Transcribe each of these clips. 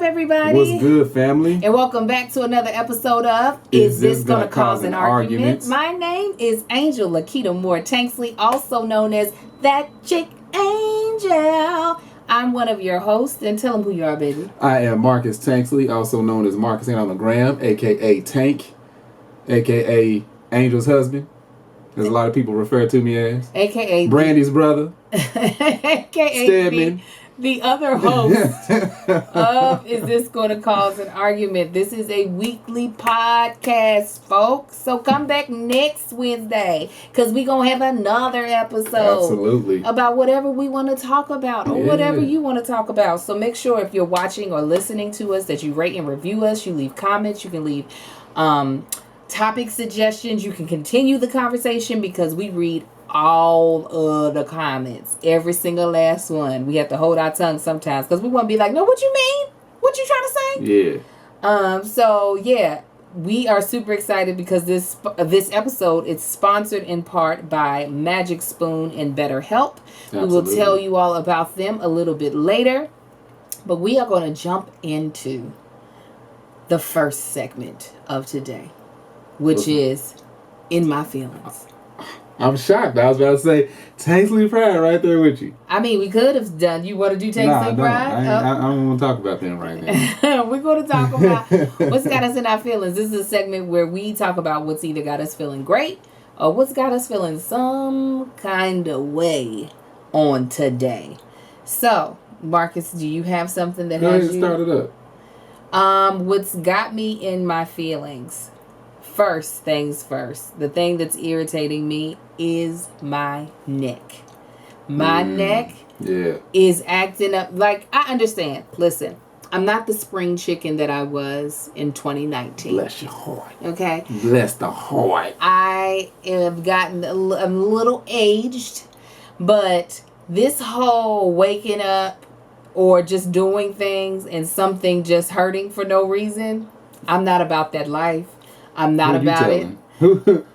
up, everybody? What's good, family? And welcome back to another episode of Is This Gonna Cause an Argument? My name is Angel Lakita Moore Tanksley, also known as ThatChickAngel. I'm one of your hosts, and tell them who you are, baby. I am Marcus Tanksley, also known as Marcus on the gram, a.k.a. Tank, a.k.a. Angel's husband, as a lot of people refer to me as. A.k.a. Brandy's brother. A.k.a. Stedman. The other host of Is This Going to Cause an Argument? This is a weekly podcast, folks. So come back next Wednesday because we're going to have another episode. Absolutely. About whatever we want to talk about or whatever you want to talk about. So make sure if you're watching or listening to us that you rate and review us. You leave comments. You can leave topic suggestions. You can continue the conversation because we read all of the comments, every single last one. We have to hold our tongue sometimes because we want to be like, no, what you mean? What you trying to say? Yeah. So yeah, we are super excited because this episode is sponsored in part by Magic Spoon and BetterHelp. Absolutely. We will tell you all about them a little bit later, but we are going to jump into the first segment of today, which is In My Feelings. I'm shocked. I was about to say Tanksley Pride right there with you. I mean, we could have done. You want to do Tanksley Pride? I don't want to talk about them right now. We're going to talk about what's got us in our feelings. This is a segment where we talk about what's either got us feeling great or what's got us feeling some kind of way on today. So, Marcus, do you have something that has you? Go ahead and start it up. What's got me in my feelings? First things first, the thing that's irritating me is my neck. My neck is acting up. Like, I understand. Listen, I'm not the spring chicken that I was in 2019. Bless your heart. Okay? Bless the heart. I have gotten a little aged, but this whole waking up or just doing things and something just hurting for no reason, I'm not about that life. I'm not about it. Who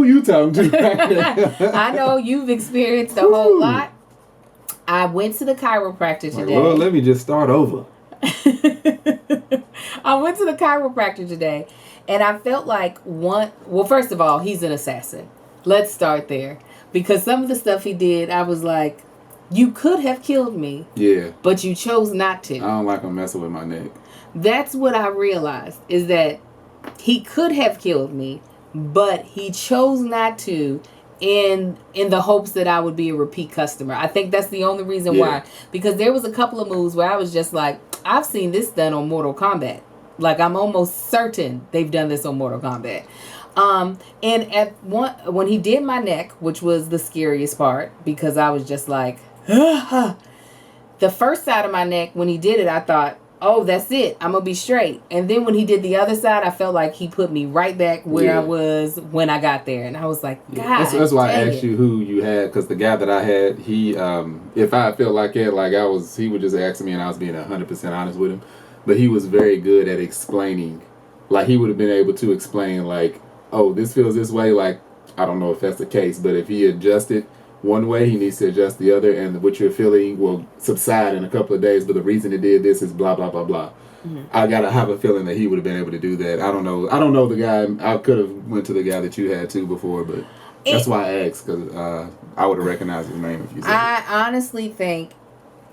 you talking to? I know you've experienced a whole lot. I went to the chiropractor today. Well, let me just start over. I went to the chiropractor today, and I felt like first of all, he's an assassin. Let's start there. Because some of the stuff he did, I was like, you could have killed me. Yeah. But you chose not to. I don't like him messing with my neck. That's what I realized, is that he could have killed me, but he chose not to in the hopes that I would be a repeat customer. I think that's the only reason why. Because there was a couple of moves where I was just like, I've seen this done on Mortal Kombat. Like, I'm almost certain they've done this on Mortal Kombat. And when he did my neck, which was the scariest part, because I was just like, the first side of my neck, when he did it, I thought, oh, that's it. I'm going to be straight. And then when he did the other side, I felt like he put me right back where I was when I got there. And I was like, God. That's why I asked you who you had, because the guy that I had, he, if I felt like it, like he would just ask me and I was being 100% honest with him. But he was very good at explaining. Like, he would have been able to explain, like, oh, this feels this way. Like, I don't know if that's the case, but if he adjusted one way, he needs to adjust the other, and what you're feeling will subside in a couple of days, but the reason it did this is blah blah blah blah. Mm-hmm. I gotta have a feeling that he would have been able to do that. I don't know the guy. I could have went to the guy that you had too before, but that's why I asked, because I would have recognized his name if you said I honestly think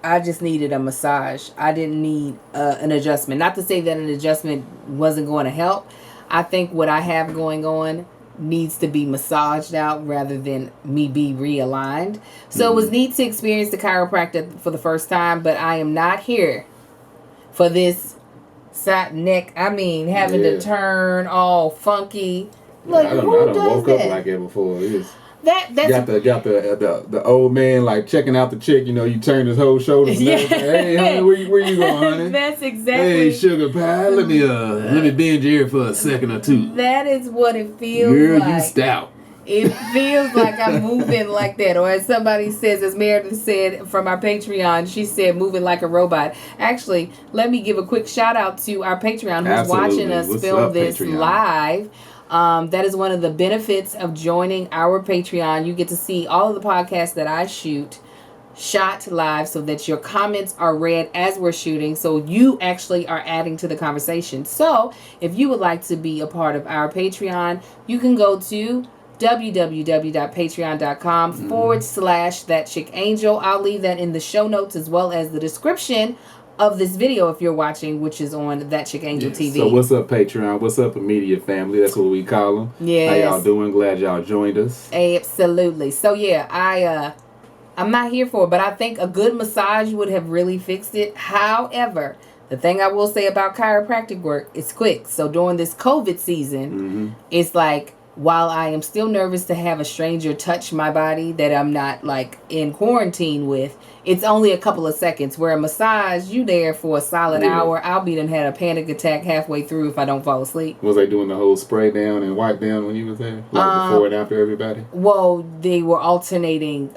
I just needed a massage. I didn't need an adjustment. Not to say that an adjustment wasn't going to help. I think what I have going on needs to be massaged out rather than me be realigned. So it was neat to experience the chiropractor for the first time, but I am not here for this side neck. I mean, having to turn all funky. Like, I who does woke that? up like that before. That's got the old man like checking out the chick. You know, you turn his whole shoulders. And hey, honey, where you going, honey? That's exactly. Hey, sugar pie, let me bend your ear for a second or two. That is what it feels Girl, like. you stout. It feels like I'm moving like that. Or as somebody says, as Meredith said from our Patreon, she said moving like a robot. Actually, let me give a quick shout out to our Patreon who's watching us film this Patreon? Live. That is one of the benefits of joining our Patreon. You get to see all of the podcasts that I shoot shot live so that your comments are read as we're shooting. So you actually are adding to the conversation. So if you would like to be a part of our Patreon, you can go to www.patreon.com/ThatChickAngel. I'll leave that in the show notes as well as the description of this video if you're watching, which is on That Chick Angel TV. So what's up, Patreon? What's up, immediate family? That's what we call them. Yes. How y'all doing? Glad y'all joined us. Absolutely. So yeah, I'm not here for it, but I think a good massage would have really fixed it. However, the thing I will say about chiropractic work, it's quick. So during this COVID season, it's like, while I am still nervous to have a stranger touch my body that I'm not like in quarantine with, it's only a couple of seconds. Where a massage, you there for a solid hour. I'll be done had a panic attack halfway through if I don't fall asleep. Was they doing the whole spray down and wipe down when you was there? Like before and after everybody? Well, they were alternating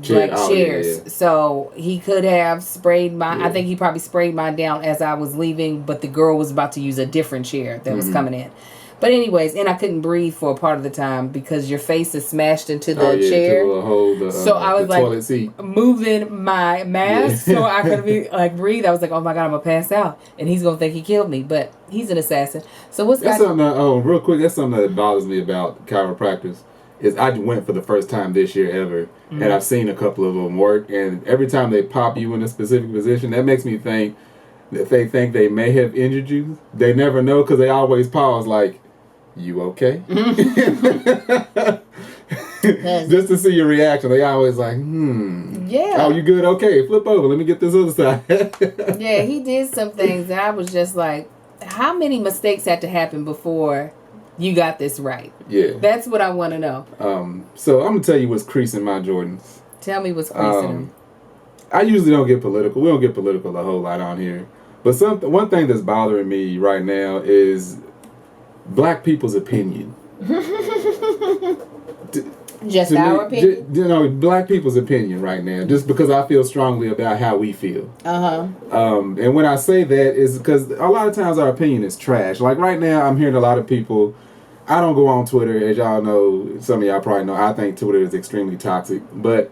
chairs. Yeah. So he could have sprayed my, I think he probably sprayed mine down as I was leaving, but the girl was about to use a different chair that was coming in. But anyways, and I couldn't breathe for a part of the time because your face is smashed into the chair. So I was like moving my mask so I could be like breathe. I was like, oh my God, I'm gonna pass out, and he's gonna think he killed me. But he's an assassin. So what's that's something? Real quick, that's something that bothers me about chiropractors. Is I went for the first time this year ever, and I've seen a couple of them work, and every time they pop you in a specific position, that makes me think that they think they may have injured you. They never know because they always pause like, you okay? Just to see your reaction. They always like, yeah. Oh, you good? Okay, flip over. Let me get this other side. Yeah, he did some things that I was just like, how many mistakes had to happen before you got this right? Yeah. That's what I want to know. So I'm going to tell you what's creasing my Jordans. Tell me what's creasing them. I usually don't get political. We don't get political a whole lot on here. But one thing that's bothering me right now is black people's opinion. Just our opinion? Black people's opinion right now. Just because I feel strongly about how we feel. And when I say that is because a lot of times our opinion is trash. Like right now, I'm hearing a lot of people. I don't go on Twitter, as y'all know. Some of y'all probably know. I think Twitter is extremely toxic. But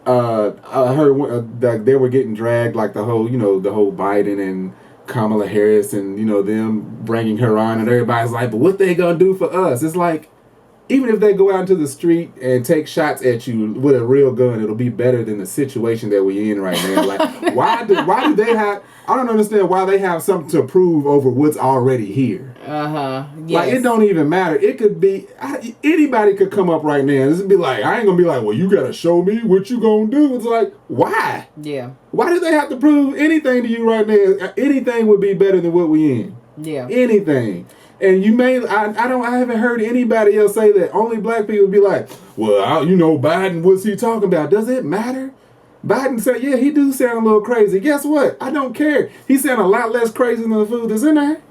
I heard that they were getting dragged, like the whole Biden and Kamala Harris and them bringing her on, and everybody's like, but what they gonna do for us? It's like, even if they go out into the street and take shots at you with a real gun, it'll be better than the situation that we're in right now. Like, why do they have? I don't understand why they have something to prove over what's already here. Yes. Like, it don't even matter. It could be anybody could come up right now and just be like, I ain't gonna be like, well, you gotta show me what you gonna do. It's like, why? Yeah. Why do they have to prove anything to you right now? Anything would be better than what we in. Yeah. Anything. And I haven't heard anybody else say that. Only black people be like, well, Biden, what's he talking about? Does it matter? Biden said, yeah, he do sound a little crazy. Guess what? I don't care. He sound a lot less crazy than the food that's in there.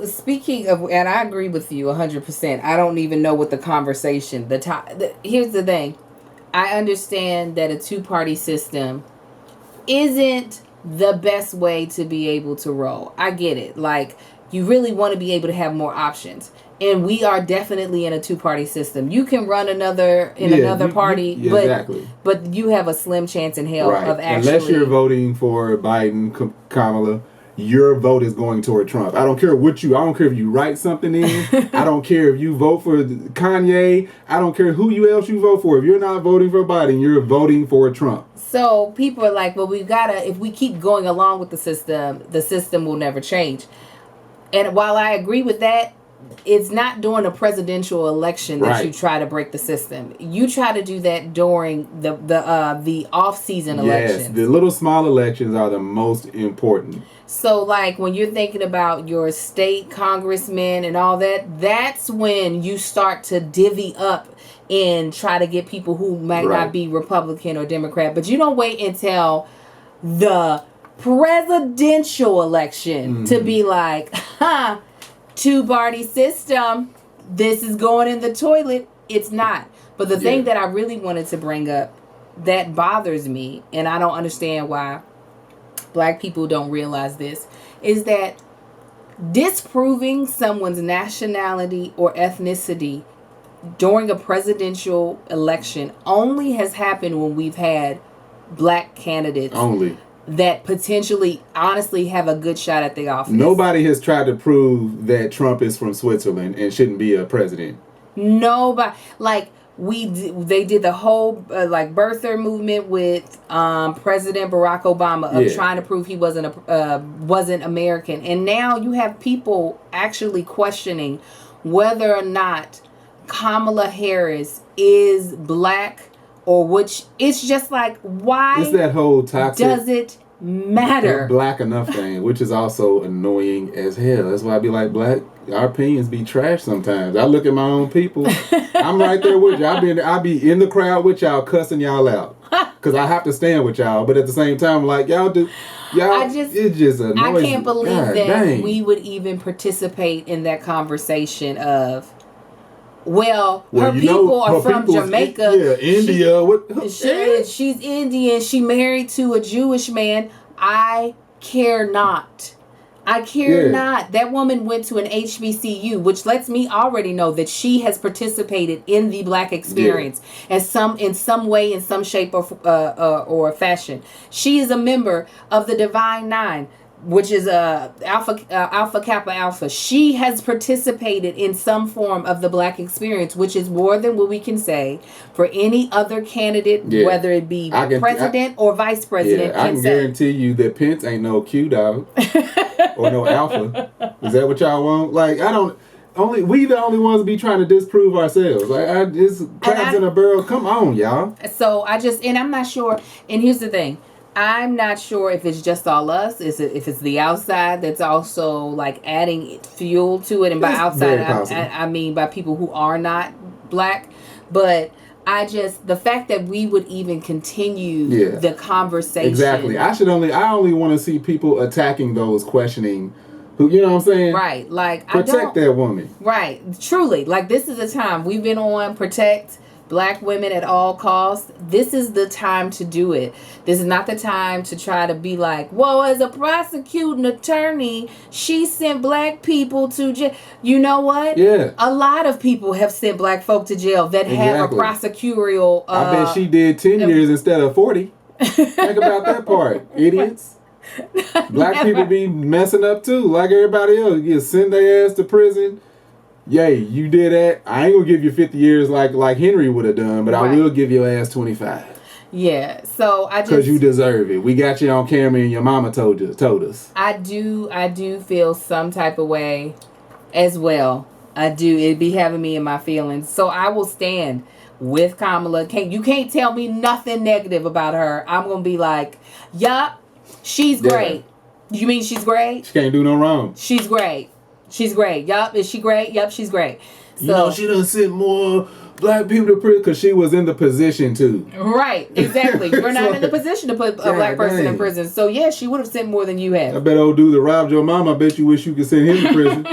Speaking of, and I agree with you 100%. I don't even know what the conversation, here's the thing. I understand that a two-party system isn't the best way to be able to roll. I get it. Like, you really want to be able to have more options. And we are definitely in a two-party system. You can run another party, but you have a slim chance in hell of actually... Unless you're voting for Biden, Kamala, your vote is going toward Trump. I don't care I don't care if you write something in. I don't care if you vote for Kanye. I don't care who else you vote for. If you're not voting for Biden, you're voting for Trump. So people are like, well, if we keep going along with the system will never change. And while I agree with that, it's not during a presidential election that you try to break the system. You try to do that during the off-season elections. Yes, the little small elections are the most important. So, like, when you're thinking about your state congressmen and all that, that's when you start to divvy up and try to get people who might not be Republican or Democrat. But you don't wait until the presidential election to be like, two-party system, this is going in the toilet. It's not. But the thing that I really wanted to bring up that bothers me, and I don't understand why black people don't realize this, is that disproving someone's nationality or ethnicity during a presidential election only has happened when we've had black candidates Only. that potentially, honestly, have a good shot at the office. Nobody has tried to prove that Trump is from Switzerland and shouldn't be a president. Nobody. Like, they did the whole birther movement with President Barack Obama of trying to prove he wasn't American, and now you have people actually questioning whether or not Kamala Harris is black, or which it's just like, why it's that whole toxic does it matter black enough thing, which is also annoying as hell. That's why I be like, black, our opinions be trash sometimes. I look at my own people. I'm right there with you. I be in the crowd with y'all, cussing y'all out because I have to stand with y'all, but at the same time, like, it just annoys I can't believe that we we would even participate in that conversation of, well, her people are from Jamaica. India. She's Indian. She married to a Jewish man. I care not. That woman went to an HBCU, which lets me already know that she has participated in the black experience in some way, in some shape or fashion. She is a member of the Divine Nine, which is Alpha Kappa Alpha. She has participated in some form of the black experience, which is more than what we can say for any other candidate, whether it be president or vice president. I can guarantee you that Pence ain't no Q dog or no Alpha. Is that what y'all want? Like, we the only ones be trying to disprove ourselves. Like, it's crabs in a barrel. Come on, y'all. So and I'm not sure. And here's the thing. I'm not sure if it's just all us. If it's the outside that's also like adding fuel to it, and by outside I mean by people who are not black. But the fact that we would even continue the conversation. Exactly. I only want to see people attacking those questioning. Who, you know what I'm saying? Right. Like, protect that woman. Right. Truly. Like, this is the time we've been on protect black women at all costs. This is the time to do it. This is not the time to try to be like, well, as a prosecuting attorney, she sent black people to jail. You know what? Yeah. A lot of people have sent black folk to jail that have a prosecutorial. I bet she did 10 years instead of 40. Think about that part, idiots. Black people be messing up too, like everybody else. You send their ass to prison. Yay, you did that. I ain't gonna give you 50 years like Henry would have done, but I will give your ass 25. Yeah, so because you deserve it. We got you on camera, and your mama told us. I do feel some type of way, as well. I do. It'd be having me in my feelings. So I will stand with Kamala. You can't tell me nothing negative about her. I'm gonna be like, yup, she's great. You mean she's great? She can't do no wrong. She's great. She's great. Yup. Is she great? Yup, she's great. So, she done sent more black people to prison because she was in the position to. Right. Exactly. You're not in the position to put a black person in prison. So, yeah, she would have sent more than you have. I bet old dude that robbed your mom, I bet you wish you could send him to prison.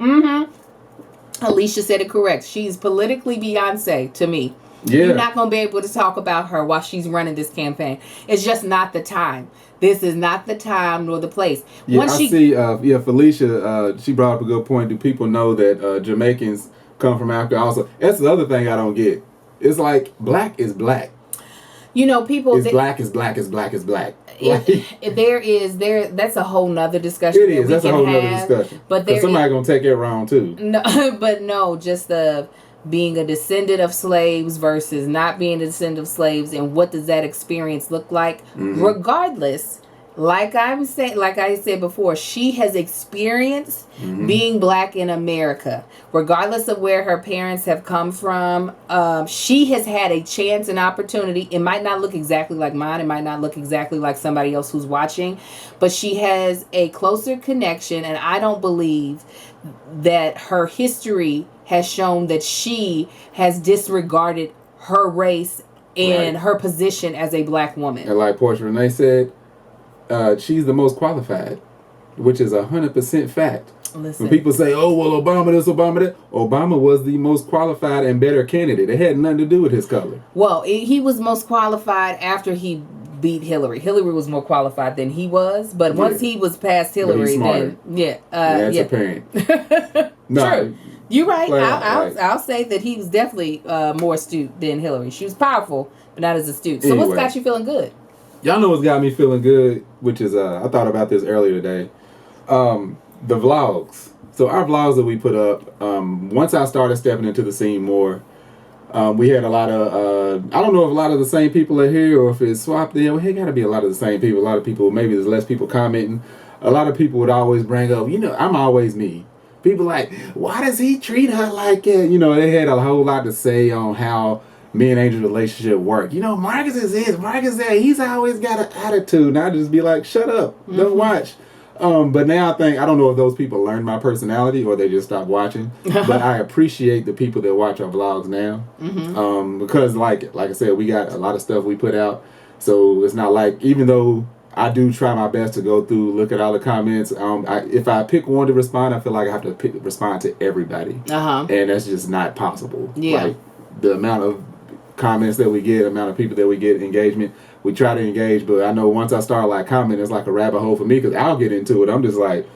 Mm-hmm. Alicia said it correct. She's politically Beyonce to me. Yeah. You're not going to be able to talk about her while she's running this campaign. It's just not the time. This is not the time nor the place. Yeah, Felicia, she brought up a good point. Do people know that Jamaicans come from Africa also? That's the other thing I don't get. It's like, black is black. You know, people... Black is black is black is black. That's a whole nother discussion. It is. That's a whole nother discussion. But somebody going to take it wrong, too. No, just the... being a descendant of slaves versus not being a descendant of slaves, and what does that experience look like? Mm-hmm. Regardless, like I said before, she has experienced being black in America. Regardless of where her parents have come from, she has had a chance and opportunity. It might not look exactly like mine. It might not look exactly like somebody else who's watching, but she has a closer connection, and I don't believe that her history has shown that she has disregarded her race and her position as a black woman. And like Portia Renee said, she's the most qualified, which is 100% fact. Listen. When people say, oh, well, Obama this, Obama that, Obama was the most qualified and better candidate. It had nothing to do with his color. Well, he was most qualified after he beat Hillary. Hillary was more qualified than he was, but once he was past Hillary, then that's apparent. No. True. You're right. Like, I'll say that he was definitely more astute than Hillary. She was powerful, but not as astute. So what's got you feeling good? Y'all know what's got me feeling good, which is I thought about this earlier today. The vlogs. So our vlogs that we put up, once I started stepping into the scene more, we had a lot of, I don't know if a lot of the same people are here or if it's swapped in. Well, it got to be a lot of the same people. A lot of people, maybe there's less people commenting. A lot of people would always bring up, I'm always me. People like, why does he treat her like that? They had a whole lot to say on how me and Angel's relationship work. Marcus is this, Marcus that. He's always got an attitude. And I just be like, shut up, don't watch. But now I don't know if those people learned my personality or they just stopped watching. But I appreciate the people that watch our vlogs now. Because like I said, we got a lot of stuff we put out. So it's not like, even though I do try my best to go through, look at all the comments. If I pick one to respond, I feel like I have to respond to everybody. And that's just not possible. Yeah. Like the amount of comments that we get, amount of people that we get, engagement, we try to engage. But I know once I start like commenting, it's like a rabbit hole for me because I'll get into it. I'm just like,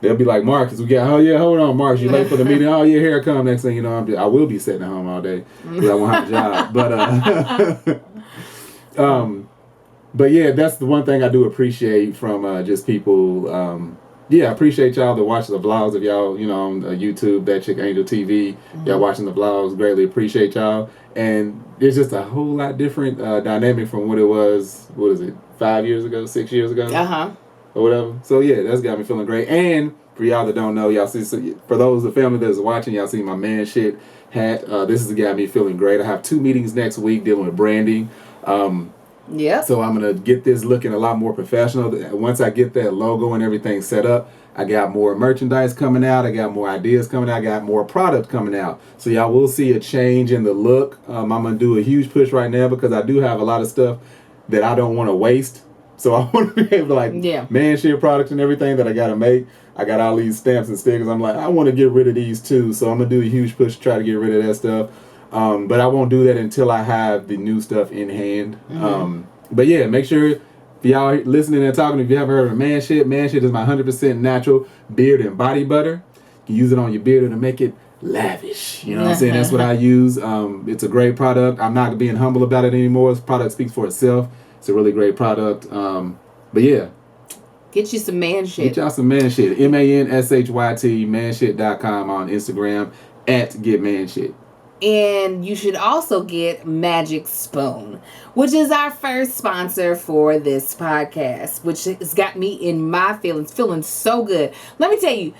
they'll be like, Marcus, hold on, Marcus, you late for the meeting? Oh yeah, here I come. Next thing you know, I will be sitting at home all day because I won't have a job. But yeah, that's the one thing I do appreciate from just people. I appreciate y'all that watch the vlogs of y'all, on YouTube, ThatChickAngel TV. Y'all watching the vlogs, greatly appreciate y'all. And it's just a whole lot different dynamic from what it was, 5 years ago, 6 years ago? Or whatever. So yeah, that's got me feeling great. And for y'all that don't know, y'all see, for those of the family that's watching, y'all see my man shit hat. This has got me feeling great. I have 2 meetings next week dealing with branding. So I'm going to get this looking a lot more professional. Once I get that logo and everything set up, I got more merchandise coming out. I got more ideas coming out. I got more product coming out. So y'all will see a change in the look. I'm going to do a huge push right now because I do have a lot of stuff that I don't want to waste. So I want to be able to man share products and everything that I got to make. I got all these stamps and stickers. I'm like, I want to get rid of these too. So I'm going to do a huge push to try to get rid of that stuff. But I won't do that until I have the new stuff in hand. But yeah, make sure if y'all listening and talking, if you haven't heard of man shit is my 100% natural beard and body butter. You can use it on your beard to make it lavish. You know what I'm saying? That's what I use. It's a great product. I'm not being humble about it anymore. This product speaks for itself. It's a really great product. But yeah. Get you some man shit. Get y'all some man shit. MANSHYT, manshit.com on Instagram @GetManShit. And you should also get Magic Spoon, which is our first sponsor for this podcast, which has got me in my feeling so good. Let me tell you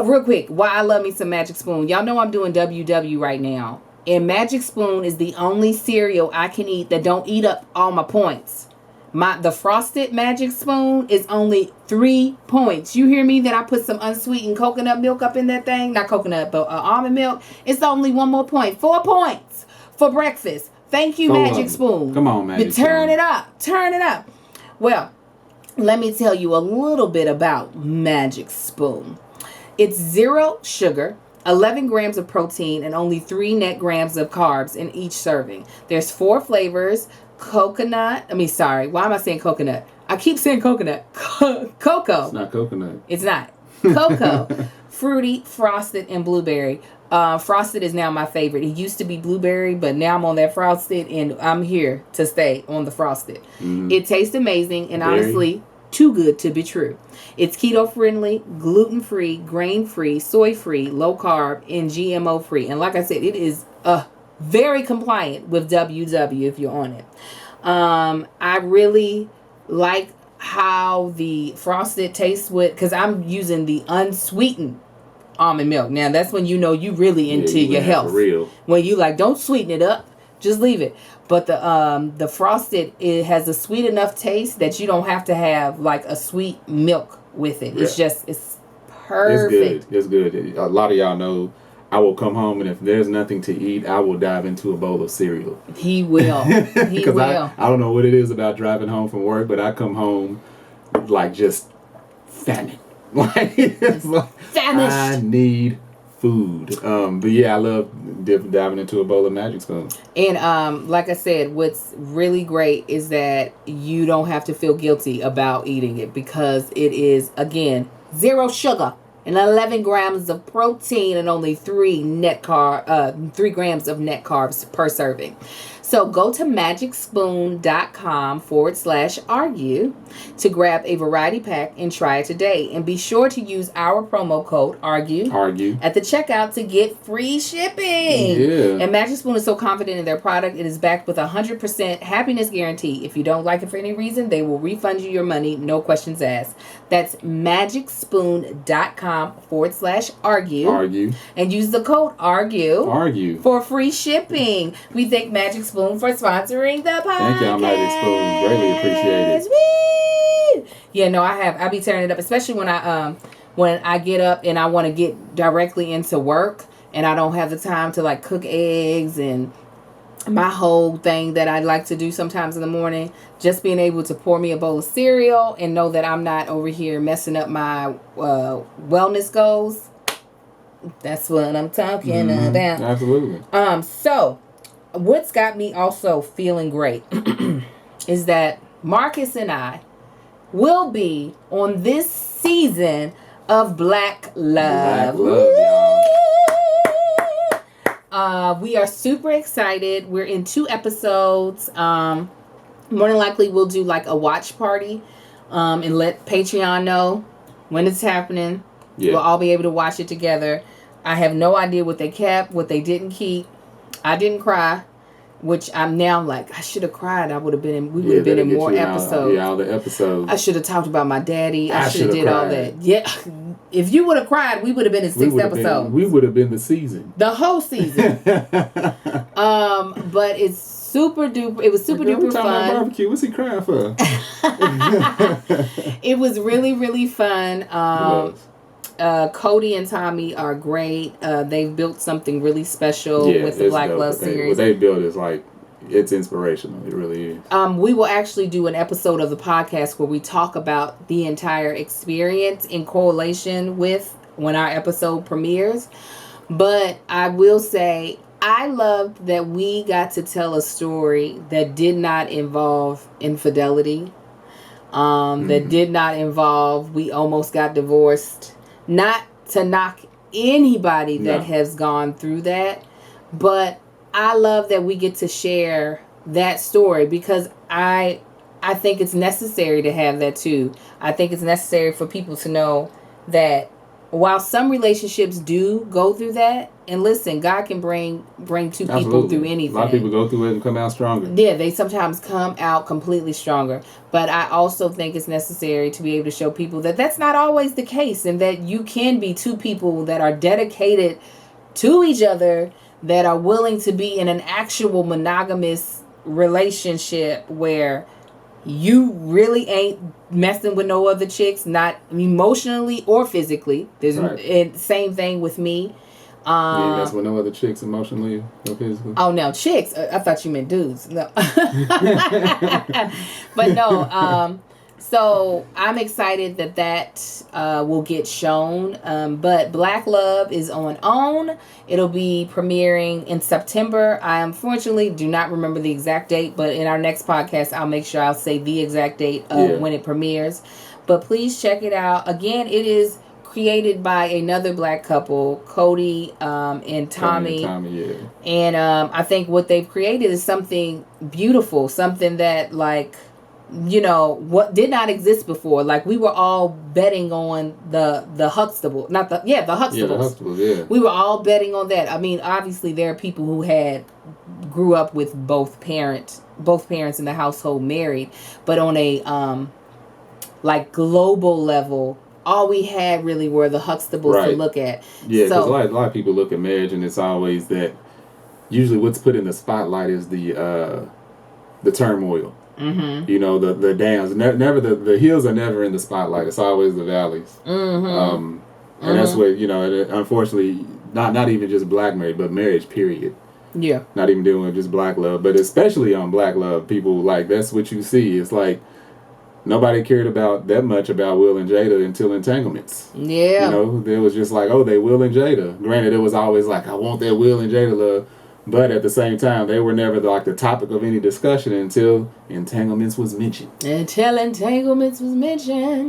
real quick why I love me some Magic Spoon. Y'all know I'm doing WW right now. And Magic Spoon is the only cereal I can eat that don't eat up all my points. The frosted Magic Spoon is only 3 points. You hear me? That I put some unsweetened coconut milk up in that thing. Not coconut, but almond milk. It's only 1 more point. 4 points for breakfast. Thank you, Magic Spoon. Come on, Magic Spoon. Turn it up. Turn it up. Well, let me tell you a little bit about Magic Spoon. It's 0 sugar, 11 grams of protein, and only 3 net grams of carbs in each serving. There's 4 flavors. Why am I saying coconut? I keep saying coconut. Cocoa. It's not coconut. It's not. Cocoa, fruity, frosted, and blueberry. Frosted is now my favorite. It used to be blueberry, but now I'm on that frosted, and I'm here to stay on the frosted. It tastes amazing, and honestly, too good to be true. It's keto-friendly, gluten-free, grain-free, soy-free, low-carb, and GMO-free. And like I said, it is very compliant with WW if you're on it. I really like how the frosted tastes because I'm using the unsweetened almond milk. Now that's when you know you really into your health. For real. When you don't sweeten it up, just leave it. But the frosted, it has a sweet enough taste that you don't have to have a sweet milk with it. Yeah. It's perfect. It's good. A lot of y'all know I will come home, and if there's nothing to eat, I will dive into a bowl of cereal. He will. He will. I don't know what it is about driving home from work, but I come home just famine. Famished. I need food. But yeah, I love diving into a bowl of Magic Spoon. And like I said, what's really great is that you don't have to feel guilty about eating it because it is, again, 0 sugar. and 11 grams of protein and only 3 grams of net carbs per serving. So go to magicspoon.com/argue to grab a variety pack and try it today. And be sure to use our promo code ARGUE at the checkout to get free shipping. Yeah. And Magic Spoon is so confident in their product, it is backed with a 100% happiness guarantee. If you don't like it for any reason, they will refund you your money, no questions asked. That's magicspoon.com/argue. And use the code ARGUE for free shipping. We thank Magic Spoon for sponsoring the podcast. Thank y'all, Magic Spoon. Greatly appreciate it. Woo! Yeah, no, I be turning it up, especially when I get up and I want to get directly into work and I don't have the time to like cook eggs and my whole thing that I like to do sometimes in the morning. Just being able to pour me a bowl of cereal and know that I'm not over here messing up my wellness goals. That's what I'm talking about. Absolutely. So what's got me also feeling great is that Marcus and I will be on this season of Black Love. Y'all. We are super excited. We're in 2 episodes. More than likely we'll do like a watch party and let Patreon know when it's happening. Yeah. We'll all be able to watch it together. I have no idea what they kept, what they didn't keep. I didn't cry, which I'm now like, I should have cried. We would have been in more episodes. All the episodes. I should have talked about my daddy. I should have did all that. Yeah. If you would have cried, we would have been in 6 episodes. We would have been the season. The whole season. But it's super duper. It was super duper fun. About barbecue. What's he crying for? It was really, really fun. Cody and Tommy are great. They've built something really special with the Black Love series. What they built is like, it's inspirational. It really is. We will actually do an episode of the podcast where we talk about the entire experience in correlation with when our episode premieres. But I will say, I loved that we got to tell a story that did not involve infidelity. That did not involve we almost got divorced. Not to knock anybody that has gone through that, but I love that we get to share that story because I think it's necessary to have that too. I think it's necessary for people to know that while some relationships do go through that, and listen, God can bring 2 people through anything. A lot of people go through it and come out stronger. Yeah, they sometimes come out completely stronger. But I also think it's necessary to be able to show people that that's not always the case, and that you can be 2 people that are dedicated to each other, that are willing to be in an actual monogamous relationship where you really ain't messing with no other chicks, not emotionally or physically. And same thing with me. You ain't messing with no other chicks emotionally or physically? Oh, no, chicks. I thought you meant dudes. No. But no, so I'm excited that will get shown. But Black Love is on OWN. It'll be premiering in September. I unfortunately do not remember the exact date, but in our next podcast, I'll make sure I'll say the exact date of when it premieres. But please check it out. Again, it is created by another Black couple, Cody and Tommy. And I think what they've created is something beautiful, something that what did not exist before. Like we were all betting on the Huxtable, the Huxtables. Yeah, the Huxtables, yeah. We were all betting on that. I mean, obviously there are people who grew up with both parents in the household married, but on a global level, all we had really were the Huxtables to look at. Yeah, because a lot of people look at marriage and it's always that. Usually, what's put in the spotlight is the turmoil. Mm-hmm. You know, the downs. Never the hills are never in the spotlight. It's always the valleys. Mm-hmm. And that's what unfortunately, not even just Black marriage, but marriage period. Yeah. Not even dealing with just Black love, but especially on Black love, people that's what you see. It's like. Nobody cared that much about Will and Jada until entanglements. Yeah. There was just like, oh, they Will and Jada. Granted, it was always like, I want that Will and Jada love. But at the same time, they were never the topic of any discussion until entanglements was mentioned.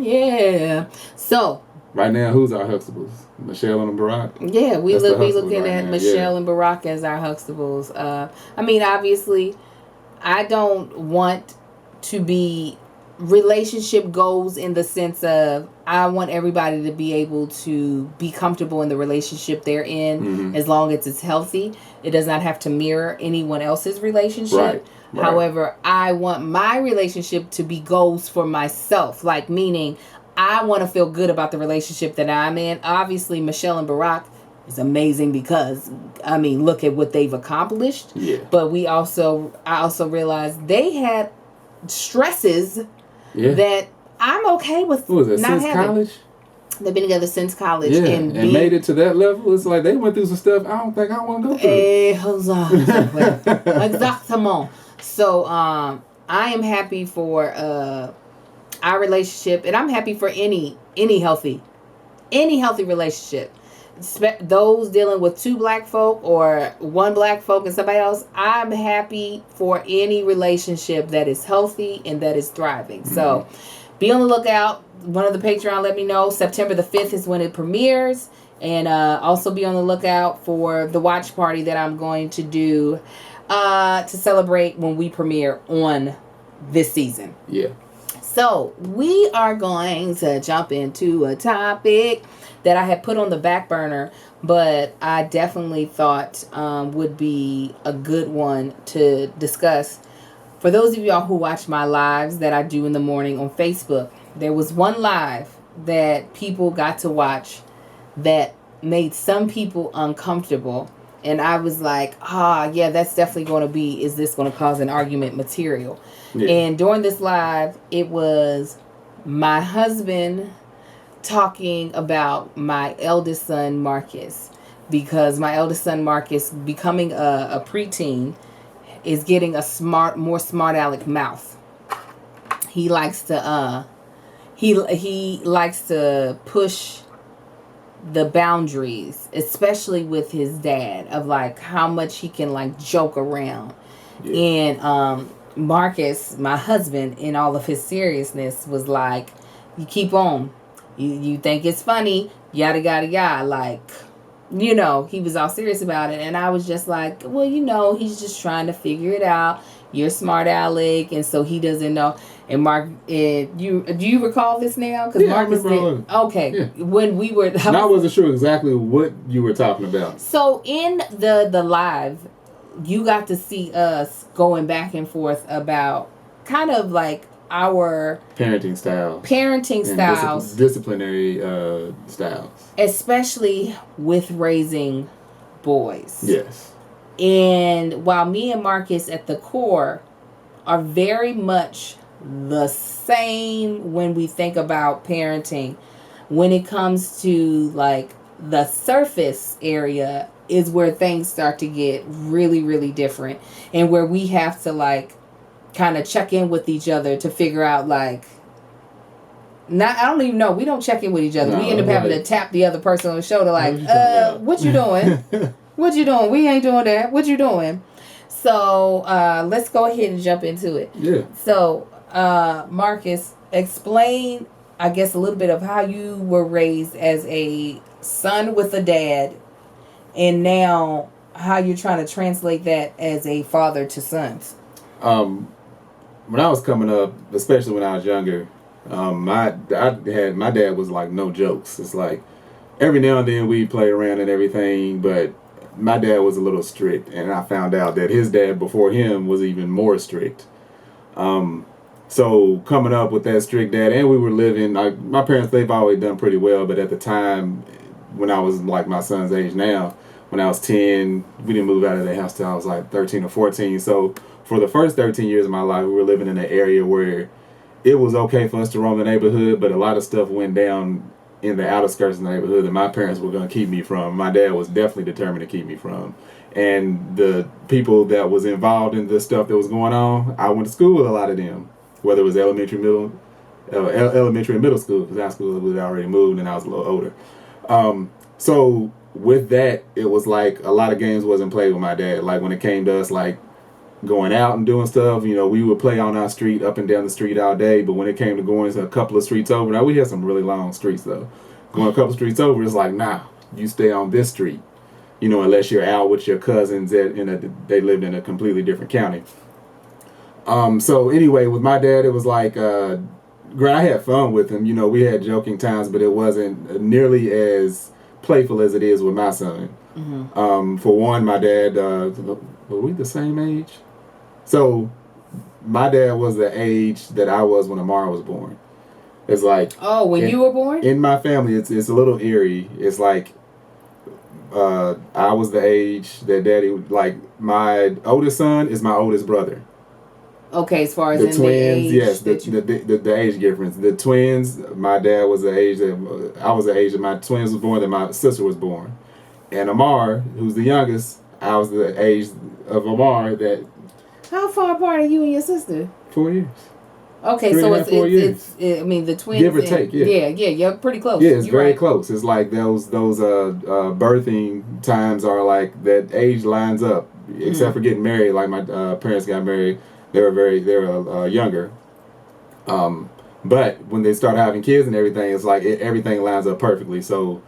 Yeah. So, Right now, who's our Huxtables? Michelle and Barack? Yeah, we That's the be Huxtables looking right at now, Michelle yeah. and Barack as our Huxtables. I mean, obviously, I don't want to be relationship goals in the sense of I want everybody to be able to be comfortable in the relationship they're in Mm-hmm. as long as it's healthy. It does not have to mirror anyone else's relationship. Right. However, I want my relationship to be goals for myself, like meaning I want to feel good about the relationship that I'm in. Obviously, Michelle and Barack is amazing because I mean, look at what they've accomplished. Yeah. But I also realized they had stresses that I'm okay with. What was it, not since having. college? They've been together since college. Yeah, and made it to that level. It's like they went through some stuff I don't think I want to go through. Exactement. So I am happy for our relationship, and I'm happy for any healthy relationship. Those dealing with two black folk or one black folk and somebody else, I'm happy for any relationship that is healthy and that is thriving. Mm-hmm. So be on the lookout. One of the Patreon let me know September the 5th is when it premieres, and also be on the lookout for the watch party that I'm going to do to celebrate when we premiere on this season. Yeah. So we are going to jump into a topic that I had put on the back burner, but I definitely thought would be a good one to discuss. For those of y'all who watch my lives that I do in the morning on Facebook, there was one live that people got to watch that made some people uncomfortable. And I was like, yeah, that's definitely going to be, is this going to cause an argument material? Yeah. And during this live, it was my husband talking about my eldest son, Marcus. Because my eldest son, Marcus, becoming a preteen, is getting a more smart aleck mouth. He likes to, he likes to push the boundaries, especially with his dad, of like how much he can like joke around. Yeah. And Marcus, my husband, in all of his seriousness, was like, you keep on. You think it's funny, yada yada yada, like, you know, he was all serious about it. And I was just like, well, you know, he's just trying to figure it out. You're smart aleck, and so he doesn't know. And Mark, do you recall this now? Because Marcus did. Okay, yeah. When we were, I wasn't sure exactly what you were talking about. So in the live, you got to see us going back and forth about kind of like our parenting styles, disciplinary styles, especially with raising boys. Yes. And while me and Marcus at the core are very much the same when we think about parenting, when it comes to like the surface area is where things start to get really, really different, and where we have to like kind of check in with each other to figure out like, I don't even know. We don't check in with each other. No, we end up having to tap the other person on the shoulder like, what you doing? What you doing? We ain't doing that. What you doing? So let's go ahead and jump into it. Yeah. So Marcus, explain, I guess, a little bit of how you were raised as a son with a dad, and now how you're trying to translate that as a father to sons. When I was coming up, especially when I was younger, my dad was like no jokes. It's like every now and then we play around and everything, but my dad was a little strict, and I found out that his dad before him was even more strict. So coming up with that strict dad, and we were living, like my parents, they've always done pretty well, but at the time when I was like my son's age now, when I was 10, we didn't move out of the house till I was like 13 or 14. So for the first 13 years of my life, we were living in an area where it was okay for us to roam the neighborhood, but a lot of stuff went down in the outer skirts of the neighborhood that my parents were going to keep me from. My dad was definitely determined to keep me from. And the people that was involved in the stuff that was going on, I went to school with a lot of them, whether it was elementary and middle school, because high school was already moved and I was a little older. So with that, it was like a lot of games wasn't played with my dad. Like when it came to us, like going out and doing stuff, you know, we would play on our street, up and down the street all day. But when it came to going to a couple of streets over, now we had some really long streets though. Going a couple streets over, it's like, nah, you stay on this street. You know, unless you're out with your cousins they lived in a completely different county. So anyway, with my dad, it was like, I had fun with him. You know, we had joking times, but it wasn't nearly as playful as it is with my son. For one, my dad, were we the same age? So my dad was the age that I was when Amara was born. It's like, when you were born? In my family, it's a little eerie. It's like, I was the age that daddy, like, my oldest son is my oldest brother. Okay, as far as the in twins, the age, yes, the age difference. The twins, my dad was the age that I was the age that my twins was born, that my sister was born, and Amar, who's the youngest, I was the age of Amar that. How far apart are you and your sister? 4 years. Okay, 3 so and a half, 4 years. I mean, the twins. Give or take, yeah. Yeah, you're pretty close. Yeah, it's you're very right. close. It's like those birthing times are like that age lines up, except for getting married. Like my parents got married, they were younger. But when they start having kids and everything, it's like everything lines up perfectly. So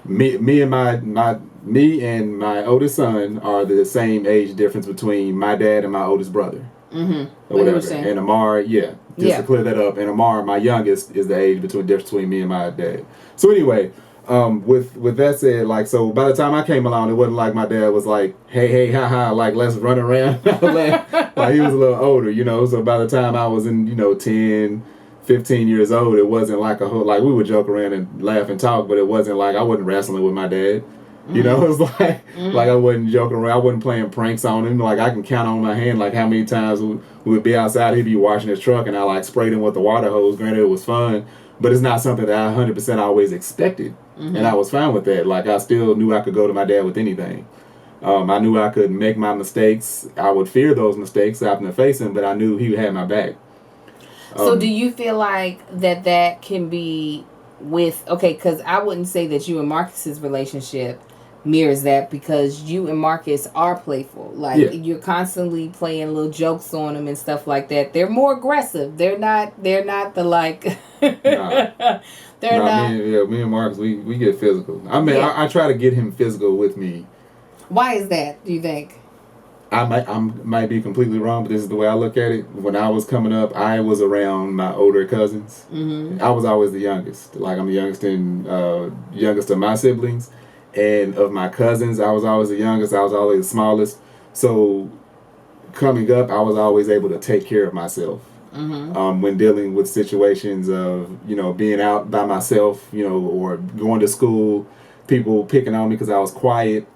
me and my oldest son are the same age difference between my dad and my oldest brother. Or whatever. And Amar, to clear that up. And Amar, my youngest, is the age difference between me and my dad. So anyway, with that said, like, so by the time I came along, it wasn't like my dad was like, hey, ha ha, like, let's run around. Like, he was a little older, you know. So by the time I was in, 10, 15 years old, it wasn't like a whole, like, we would joke around and laugh and talk, but it wasn't like I wasn't wrestling with my dad. You know, it's like I wasn't joking around. I wasn't playing pranks on him. Like, I can count on my hand, like, how many times we would be outside, he'd be washing his truck, and I, like, sprayed him with the water hose. Granted, it was fun, but it's not something that I 100% always expected. And I was fine with that. Like, I still knew I could go to my dad with anything. I knew I could make my mistakes. I would fear those mistakes having to face him, but I knew he had my back. So do you feel like that can be with, because I wouldn't say that you and Marcus's relationship mirrors that, because you and Marcus are playful. Like, you're constantly playing little jokes on them and stuff like that. They're more aggressive. They're not the, like, nah. Me and Marcus, we get physical. I mean, I try to get him physical with me. Why is that, do you think? I might be completely wrong, but this is the way I look at it. When I was coming up, I was around my older cousins. I was always the youngest. Like, I'm the youngest of my siblings. And of my cousins, I was always the youngest. I was always the smallest. So coming up, I was always able to take care of myself. When dealing with situations of, being out by myself, or going to school, people picking on me because I was quiet.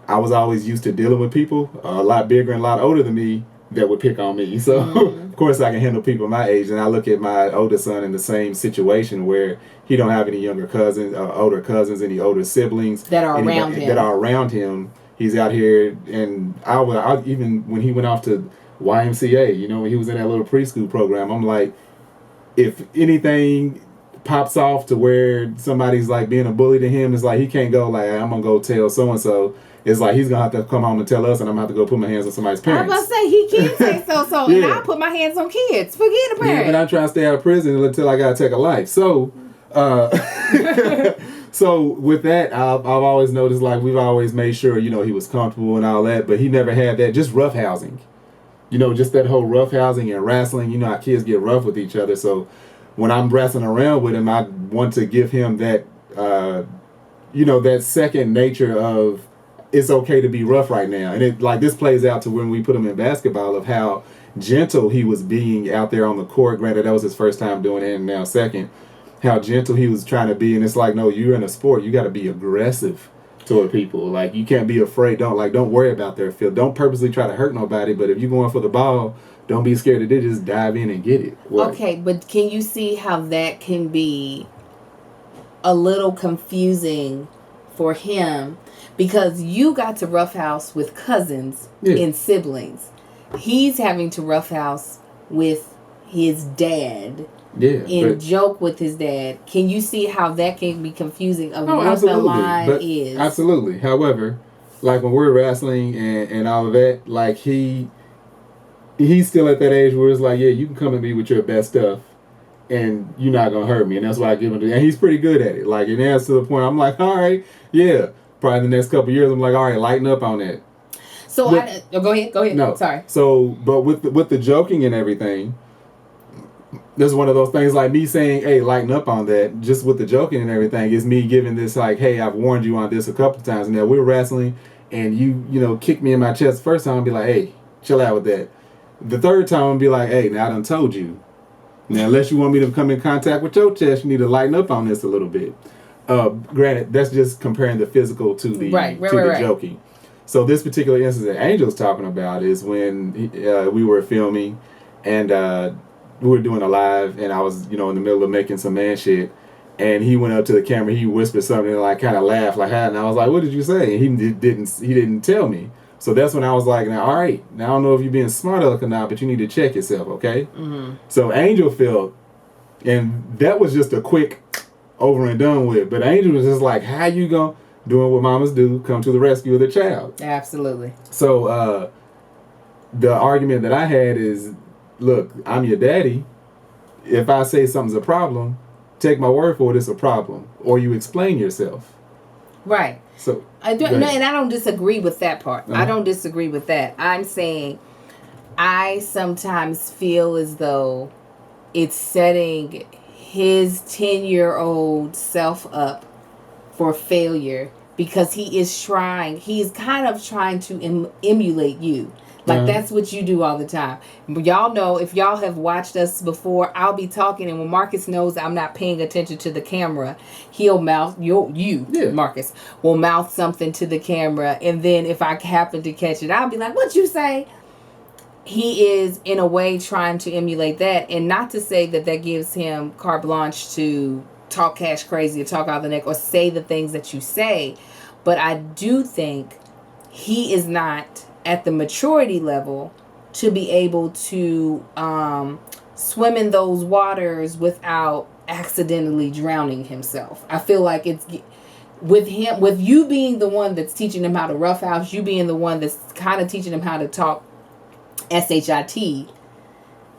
I was always used to dealing with people a lot bigger and a lot older than me that would pick on me. So, of course, I can handle people my age. And I look at my oldest son in the same situation where he don't have any younger cousins, older cousins, any older siblings that are around him. He's out here, and I even when he went off to YMCA, when he was in that little preschool program, I'm like, if anything pops off to where somebody's like being a bully to him, it's like he can't go like, I'm gonna go tell so and so. It's like he's gonna have to come home and tell us, and I'm gonna have to go put my hands on somebody's parents. I was about to say he can say so, and I'll put my hands on kids. Forget the parents. Yeah, but I'm trying to stay out of prison until I gotta take a life. So, so with that, I've always noticed, like, we've always made sure, he was comfortable and all that, but he never had that. Just roughhousing, just that whole roughhousing and wrestling. How kids get rough with each other. So when I'm wrestling around with him, I want to give him that, that second nature of, it's okay to be rough right now. And it, like, this plays out to when we put him in basketball, of how gentle he was being out there on the court. Granted, that was his first time doing it, and now second. How gentle he was trying to be. And it's like, no, you're in a sport. You got to be aggressive toward people. Like, you can't be afraid. Don't worry about their feel. Don't purposely try to hurt nobody. But if you're going for the ball, don't be scared to do. Just dive in and get it. What? Okay, but can you see how that can be a little confusing for him? Because you got to roughhouse with cousins and siblings. He's having to roughhouse with his dad. And joke with his dad. Can you see how that can be confusing of what the line is? Absolutely. However, like, when we're wrestling and all of that, like, he's still at that age where it's like, yeah, you can come at me with your best stuff, and you're not gonna hurt me, and that's what I give him. And he's pretty good at it. Like, and that's to the point. I'm like, all right, yeah. Probably the next couple of years, I'm like, all right, lighten up on that. So go ahead. No, sorry. So, but with the joking and everything, this is one of those things like me saying, hey, lighten up on that. Just with the joking and everything is me giving this like, hey, I've warned you on this a couple of times. Now we're wrestling, and you kick me in my chest the first time. I'll be like, hey, chill out with that. The third time I'll be like, hey, now I done told you. Now, unless you want me to come in contact with your chest, you need to lighten up on this a little bit. Granted, that's just comparing the physical to the joking. So this particular instance that Angel's talking about is when we were filming, and we were doing a live, and I was in the middle of making some man shit, and he went up to the camera, he whispered something, and like kind of laughed like, and I was like, what did you say? And he didn't tell me. So that's when I was like, now, all right, now I don't know if you're being smart aleck or not, but you need to check yourself, okay? Mm-hmm. So Angel felt, and that was just a quick over and done with, but Angel was just like, how you gonna, doing what mamas do, come to the rescue of the child? Absolutely. So the argument that I had is, look, I'm your daddy. If I say something's a problem, take my word for it, it's a problem. Or you explain yourself. Right. So and I don't disagree with that part. Uh-huh. I don't disagree with that. I'm saying I sometimes feel as though it's setting his 10-year-old self up for failure because he's kind of trying to emulate you. Like, that's what you do all the time. Y'all know, if y'all have watched us before, I'll be talking, and when Marcus knows I'm not paying attention to the camera, he'll mouth, Marcus, will mouth something to the camera, and then if I happen to catch it, I'll be like, what'd you say? He is, in a way, trying to emulate that, and not to say that gives him carte blanche to talk cash crazy or talk out the neck or say the things that you say, but I do think he is not at the maturity level to be able to swim in those waters without accidentally drowning himself. I feel like it's with you being the one that's teaching him how to roughhouse, you being the one that's kind of teaching him how to talk SHIT,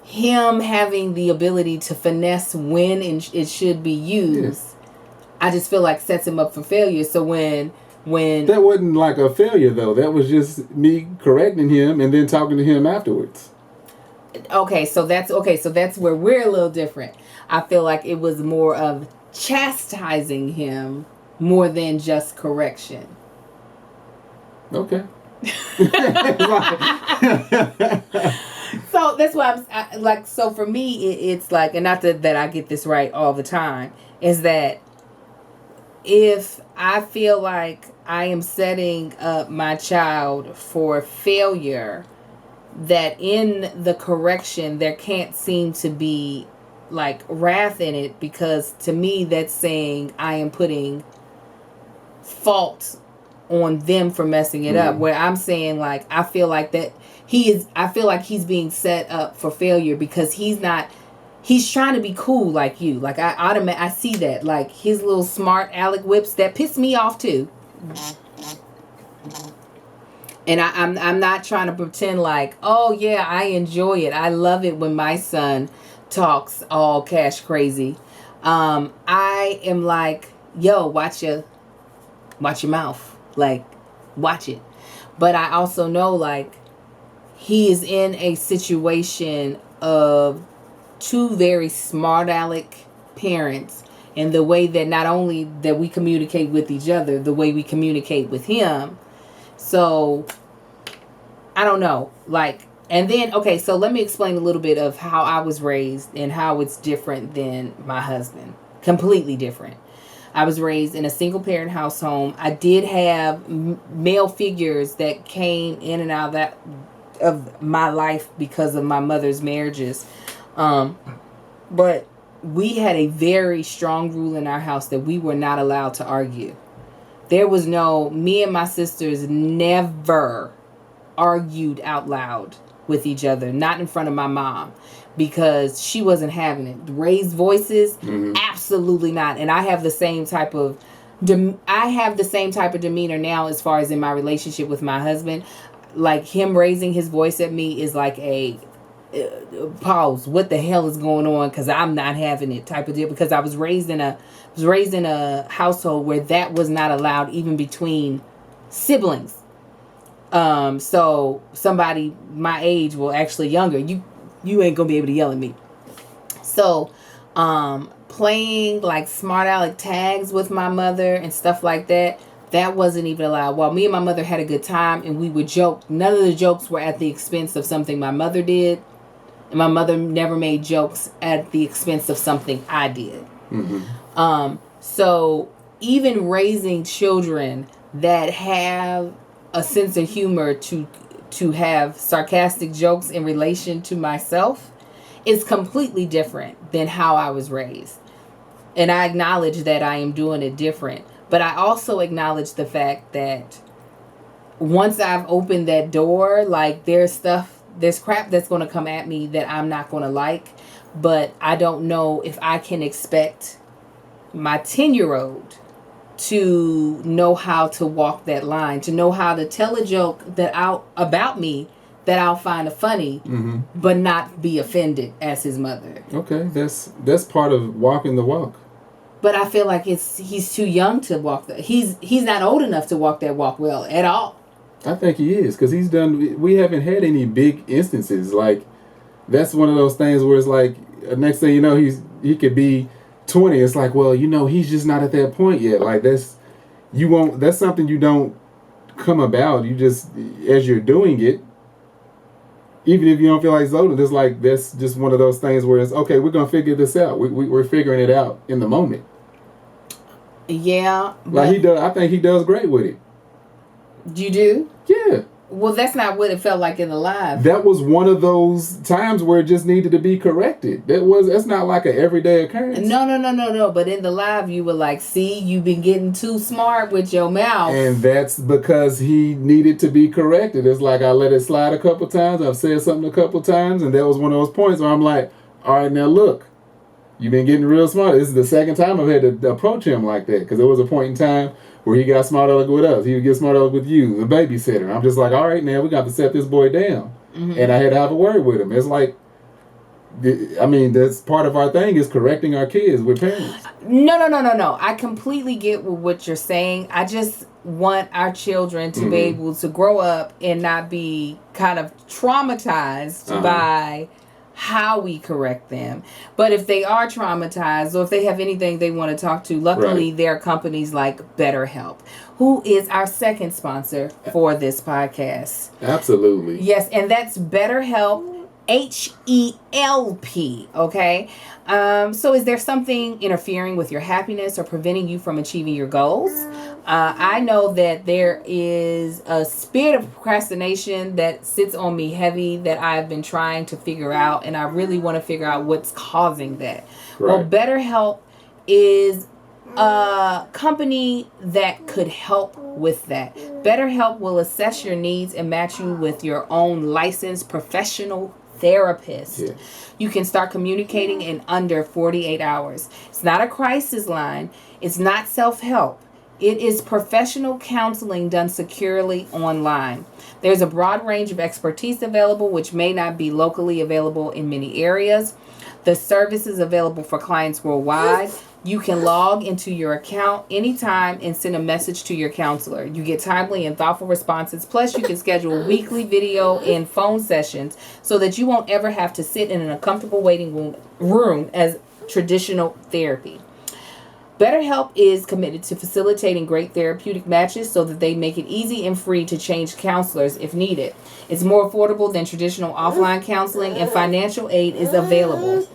him having the ability to finesse when it should be used, I just feel like sets him up for failure. So when that wasn't like a failure though, that was just me correcting him and then talking to him afterwards. Okay, so that's where we're a little different. I feel like it was more of chastising him more than just correction. Okay. So that's why I'm like, so for me it's like, and not that I get this right all the time, is that if I feel like I am setting up my child for failure, that in the correction there can't seem to be like wrath in it, because to me that's saying I am putting fault on them for messing it up, where I'm saying like I feel like he's being set up for failure because he's trying to be cool like you. Like I see that, like his little smart aleck whips that piss me off too. And I'm not trying to pretend like, oh yeah, I enjoy it. I love it when my son talks all cash crazy. I am like, yo, watch your mouth. Like, watch it. But I also know like he is in a situation of two very smart aleck parents, and the way that not only that we communicate with each other, the way we communicate with him. So I don't know, like, and then, okay, so let me explain a little bit of how I was raised and how it's different than my husband. Completely different. I was raised in a single parent household. I did have male figures that came in and out of my life because of my mother's marriages. But we had a very strong rule in our house that we were not allowed to argue. There was me and my sisters never argued out loud with each other, not in front of my mom, because she wasn't having it. Raised voices, absolutely not. And I have the same type of demeanor now as far as in my relationship with my husband. Like him raising his voice at me is like pause, what the hell is going on, because I'm not having it type of deal, because I was raised in a household where that was not allowed even between siblings. So somebody my age, well, actually younger, you ain't gonna be able to yell at me. So playing like smart aleck tags with my mother and stuff like that wasn't even allowed. While me and my mother had a good time and we would joke, none of the jokes were at the expense of something my mother did. And my mother never made jokes at the expense of something I did. Mm-hmm. So even raising children that have a sense of humor to have sarcastic jokes in relation to myself is completely different than how I was raised. And I acknowledge that I am doing it different. But I also acknowledge the fact that once I've opened that door, like there's crap that's going to come at me that I'm not going to like. But I don't know if I can expect my 10-year-old to know how to walk that line, to know how to tell a joke about me that I'll find funny, mm-hmm. but not be offended as his mother. Okay, that's part of walking the walk. But I feel like he's too young to walk that. He's not old enough to walk that walk well at all. I think he is, because he's done. We haven't had any big instances. Like, that's one of those things where it's like, next thing you know, he could be 20. It's like, well, he's just not at that point yet. Like, that's something you don't come about. You just, as you're doing it, even if you don't feel like it's old, it's like, that's just one of those things where it's, okay, we're going to figure this out. We're figuring it out in the moment. Yeah. Like, he does. I think he does great with it. You do? Yeah. Well, that's not what it felt like in the live. That was one of those times where it just needed to be corrected. That's not like an everyday occurrence. No. But in the live, you were like, see, you've been getting too smart with your mouth. And that's because he needed to be corrected. It's like, I let it slide a couple times. I've said something a couple times. And that was one of those points where I'm like, all right, now look, you've been getting real smart. This is the second time I've had to approach him like that. Because there was a point in time where he got smart aleck with us. He would get smart aleck with you, the babysitter. And I'm just like, all right, now we got to set this boy down. Mm-hmm. And I had to have a word with him. It's like, I mean, that's part of our thing, is correcting our kids with parents. No. I completely get what you're saying. I just want our children to be able to grow up and not be kind of traumatized by how we correct them. But if they are traumatized, or if they have anything they want to talk to, luckily there are companies like BetterHelp, who is our second sponsor for this podcast. Absolutely. Yes, and that's BetterHelp, HELP, okay? So is there something interfering with your happiness or preventing you from achieving your goals? I know that there is a spirit of procrastination that sits on me heavy that I've been trying to figure out, and I really want to figure out what's causing that. Right. Well, BetterHelp is a company that could help with that. BetterHelp will assess your needs and match you with your own licensed professional therapist. Yeah. You can start communicating in under 48 hours. It's not a crisis line. It's not self-help. It is professional counseling done securely online. There's a broad range of expertise available, which may not be locally available in many areas. The service is available for clients worldwide. You can log into your account anytime and send a message to your counselor. You get timely and thoughtful responses. Plus, you can schedule weekly video and phone sessions so that you won't ever have to sit in an uncomfortable waiting room as traditional therapy. BetterHelp is committed to facilitating great therapeutic matches so that they make it easy and free to change counselors if needed. It's more affordable than traditional offline counseling, and financial aid is available.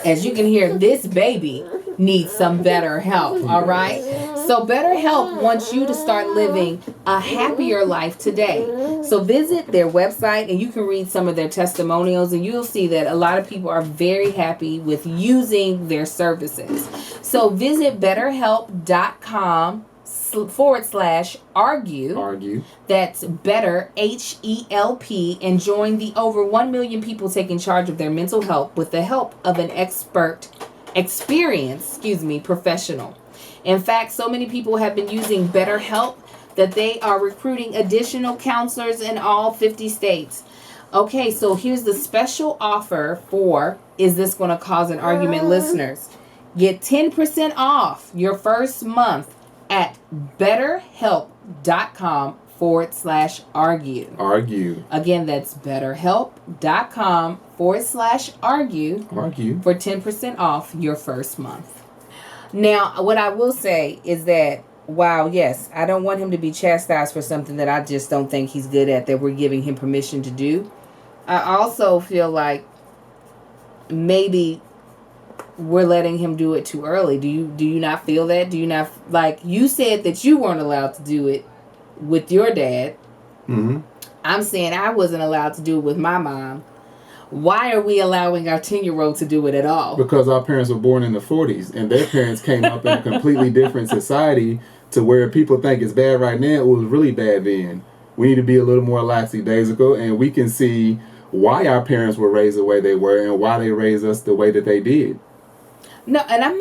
As you can hear, this baby needs some better help, all right? So BetterHelp wants you to start living a happier life today. So visit their website and you can read some of their testimonials, and you'll see that a lot of people are very happy with using their services. So visit BetterHelp.com/argue. That's better, HELP, and join the over 1 million people taking charge of their mental health with the help of an experienced professional. In fact, so many people have been using BetterHelp that they are recruiting additional counselors in all 50 states. Okay, so here's the special offer for Is This Going to Cause an Argument listeners. Get 10% off your first month at betterhelp.com/argue. Argue. Again, that's betterhelp.com/argue. Argue. For 10% off your first month. Now, what I will say is that while, yes, I don't want him to be chastised for something that I just don't think he's good at, that we're giving him permission to do, I also feel like maybe we're letting him do it too early. Do you not feel that? Do you not, like, you said that you weren't allowed to do it with your dad. Mm-hmm. I'm saying I wasn't allowed to do it with my mom. Why are we allowing our 10-year-old to do it at all? Because our parents were born in the 40s, and their parents came up in a completely different society to where people think it's bad right now. It was really bad then. We need to be a little more lackadaisical, and we can see why our parents were raised the way they were and why they raised us the way that they did. No, and I'm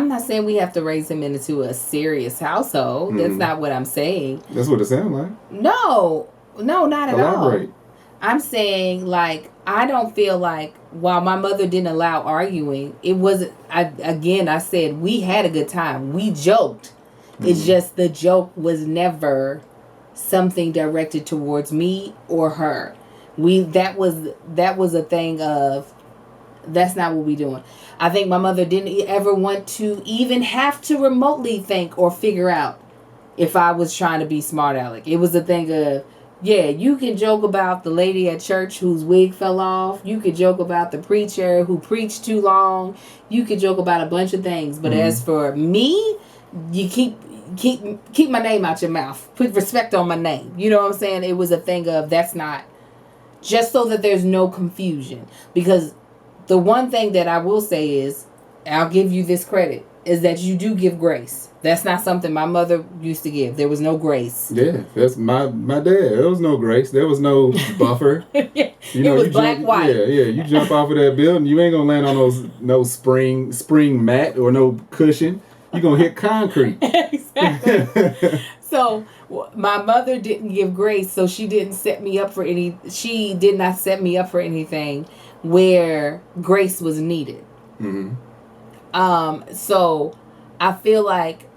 not saying we have to raise him into a serious household. Mm-hmm. That's not what I'm saying. That's what it sounds like. No, not at Elaborate. all. I'm saying, like, I don't feel like while my mother didn't allow arguing, it wasn't, I said we had a good time. We joked. Mm-hmm. It's just the joke was never something directed towards me or her. That was a thing of, that's not what we doing. I think my mother didn't ever want to even have to remotely think or figure out if I was trying to be smart aleck. It was a thing of, yeah, you can joke about the lady at church whose wig fell off. You could joke about the preacher who preached too long. You could joke about a bunch of things. But as for me, you keep my name out your mouth. Put respect on my name. You know what I'm saying? It was a thing of, that's not, just so that there's no confusion. Because the one thing that I will say is, I'll give you this credit, is that you do give grace. That's not something my mother used to give. There was no grace. Yeah, that's my dad. There was no grace. There was no buffer. Yeah, it was black, white. Yeah. You jump off of that building, you ain't gonna land on no spring mat or no cushion. You're gonna hit concrete. Exactly. So my mother didn't give grace, so she did not set me up for anything where grace was needed. Mm-hmm. So I feel like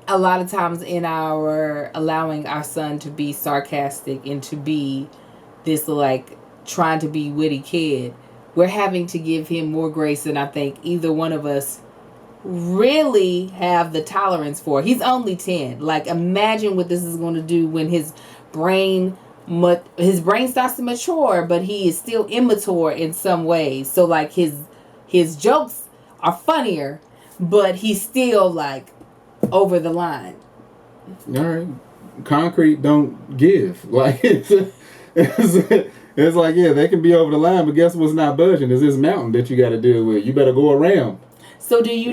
a lot of times in our allowing our son to be sarcastic and to be this, like, trying to be witty kid, we're having to give him more grace than I think either one of us really have the tolerance for. He's only 10. Like, imagine what this is going to do when his brain starts to mature, but he is still immature in some ways. So, like, his jokes are funnier, but he's still, like, over the line. All right. Concrete don't give. Like, it's like, yeah, they can be over the line, but guess what's not budging? Is this mountain that you got to deal with. You better go around. So do you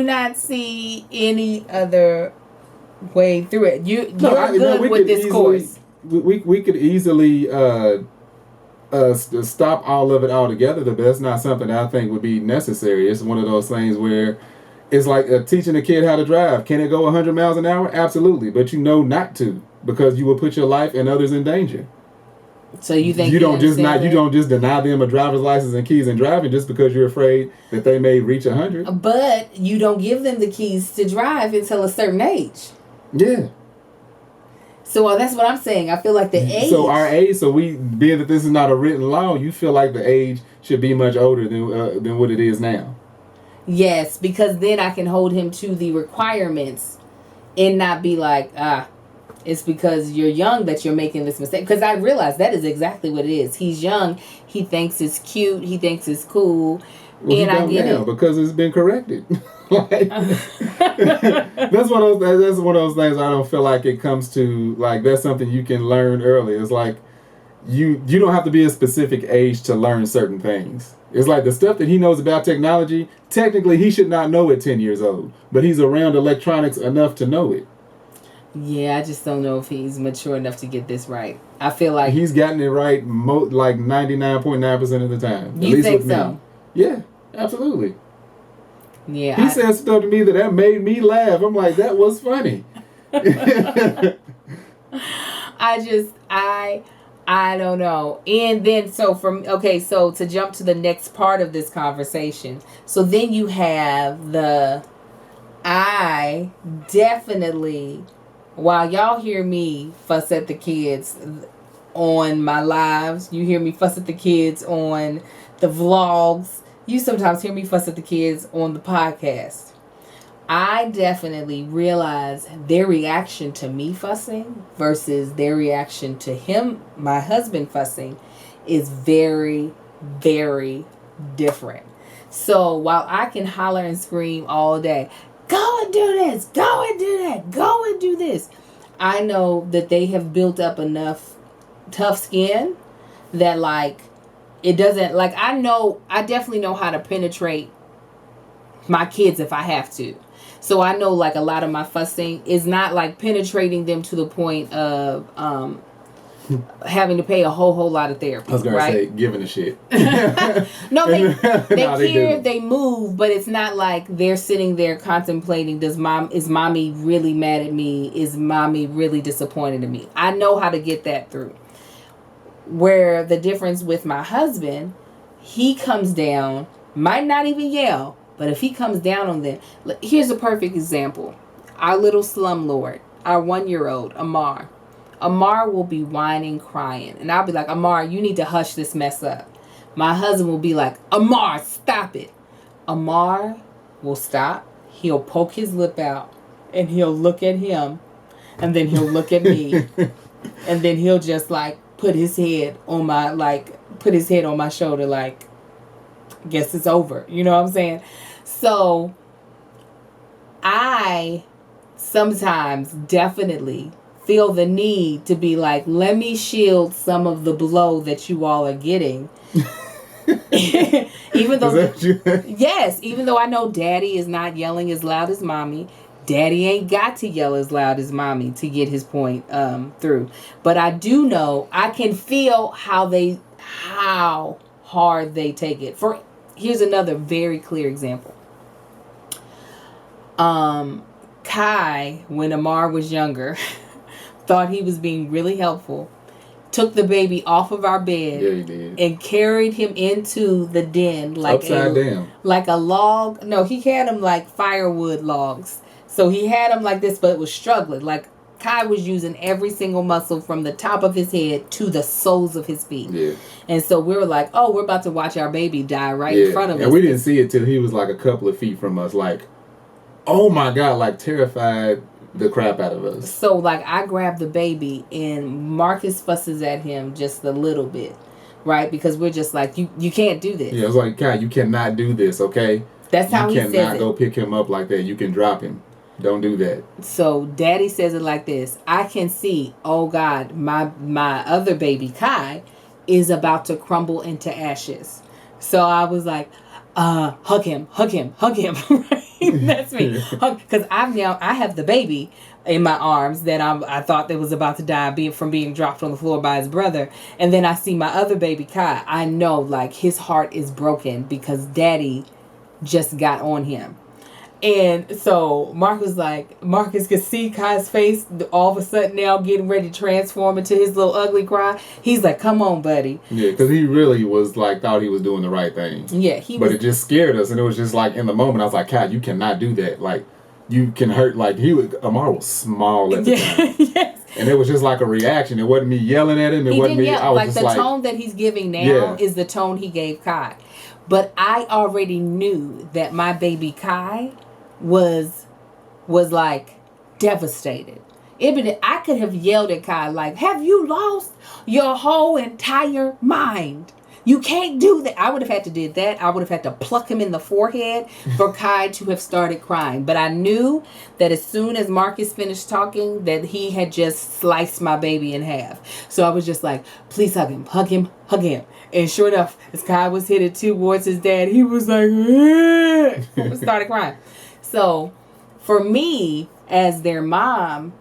not see any other way through it? You're good with this course. We could easily stop all of it altogether, but that's not something I think would be necessary. It's one of those things where it's like teaching a kid how to drive. Can it go 100 miles an hour? Absolutely, but you know not to, because you will put your life and others in danger. So you think you don't just deny them a driver's license and keys and driving just because you're afraid that they may reach 100. But you don't give them the keys to drive until a certain age. Yeah. So that's what I'm saying. I feel like the age. So our age. So being that this is not a written law, you feel like the age should be much older than what it is now. Yes, because then I can hold him to the requirements and not be like, it's because you're young that you're making this mistake. Because I realize that is exactly what it is. He's young. He thinks it's cute. He thinks it's cool. Well, and I get it. Because it's been corrected. Like, that's one of those things I don't feel like it comes to, like, that's something you can learn early. It's like you don't have to be a specific age to learn certain things. It's like the stuff that he knows about technology, technically he should not know at 10 years old. But he's around electronics enough to know it. Yeah, I just don't know if he's mature enough to get this right. I feel like he's gotten it right like 99.9% of the time. You think so? Me. Yeah, absolutely. Yeah. He said stuff to me that made me laugh. I'm like, that I don't know. And then, so so to jump to the next part of this conversation. So then you have I definitely, while y'all hear me fuss at the kids on my lives, you hear me fuss at the kids on the vlogs, you sometimes hear me fuss at the kids on the podcast. I definitely realize their reaction to me fussing versus their reaction to him, my husband, fussing is very, very different. So while I can holler and scream all day, go and do this, go and do that, go and do this, I know that they have built up enough tough skin that like it doesn't, like I definitely know how to penetrate my kids if I have to. So I know like a lot of my fussing is not like penetrating them to the point of having to pay a whole lot of therapy. I was gonna right? say giving a shit. No, they No, care, they move, but it's not like they're sitting there contemplating, is mommy really mad at me? Is mommy really disappointed in me? I know how to get that through. Where the difference with my husband, he comes down, might not even yell, but if he comes down on them, here's a perfect example. Our little slumlord, our 1-year-old, Amar. Amar will be whining, crying. And I'll be like, Amar, you need to hush this mess up. My husband will be like, Amar, stop it. Amar will stop. He'll poke his lip out. And he'll look at him. And then he'll look at me. And then he'll just like put his head on my shoulder like, guess it's over. You know what I'm saying? So I sometimes definitely feel the need to be like, let me shield some of the blow that you all are getting. Even though yes, even though I know daddy is not yelling as loud as mommy. Daddy ain't got to yell as loud as mommy to get his point through. But I do know, I can feel how hard they take it. Here's another very clear example. Kai, when Amar was younger, thought he was being really helpful, took the baby off of our bed, yeah, he did, and carried him into the den like upside down, like a log. No, he had him like firewood logs. So he had him like this, but was struggling. Like Kai was using every single muscle from the top of his head to the soles of his feet. Yeah. And so we were like, oh, we're about to watch our baby die right in front of us. And we didn't see it till he was like a couple of feet from us. Like, oh my God, like terrified the crap out of us. So like I grabbed the baby and Marcus fusses at him just a little bit. Right? Because we're just like, you can't do this. Yeah, I was like, Kai, you cannot do this, okay? That's how he says it. You cannot go pick him up like that. You can drop him. Don't do that. So daddy says it like this. I can see, oh God, my other baby Kai is about to crumble into ashes. So I was like, hug him. That's me. Because I have the baby in my arms that I thought that was about to die from being dropped on the floor by his brother. And then I see my other baby Kai. I know like his heart is broken because daddy just got on him. And so Marcus could see Kai's face all of a sudden now getting ready to transform into his little ugly cry. He's like, come on, buddy. Yeah, because he really was like, thought he was doing the right thing. Yeah, But it just scared us. And it was just like, in the moment, I was like, Kai, you cannot do that. Like, you can hurt. Like, Amar was small at the time. Yes. And it was just like a reaction. It wasn't me yelling at him. It wasn't me. I was like just the tone that he's giving now is the tone he gave Kai. But I already knew that my baby Kai was like devastated. I could have yelled at Kai like, have you lost your whole entire mind? You can't do that. I would have had to do that. I would have had to pluck him in the forehead for Kai to have started crying. But I knew that as soon as Marcus finished talking, that he had just sliced my baby in half. So I was just like, please hug him. And sure enough, as Kai was headed towards his dad, he was like, started crying. So for me, as their mom,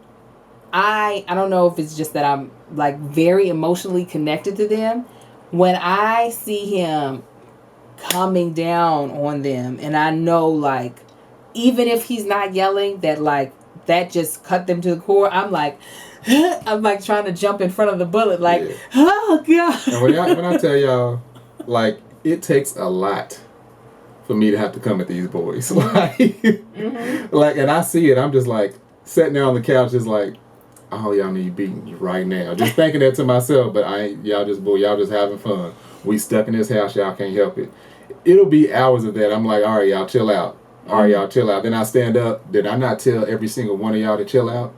I don't know if it's just that I'm like very emotionally connected to them. When I see him coming down on them and I know like, even if he's not yelling, that like, that just cut them to the core. I'm like, I'm like trying to jump in front of the bullet, like, oh God. And when I tell y'all, like, it takes a lot for me to have to come at these boys. Like, like, and I see it, I'm just like, sitting there on the couch, just like, oh, y'all need beating right now. Just thinking that to myself, but y'all just having fun. We stuck in this house, y'all can't help it. It'll be hours of that. I'm like, all right, y'all chill out. All right, y'all chill out. Then I stand up. Did I not tell every single one of y'all to chill out?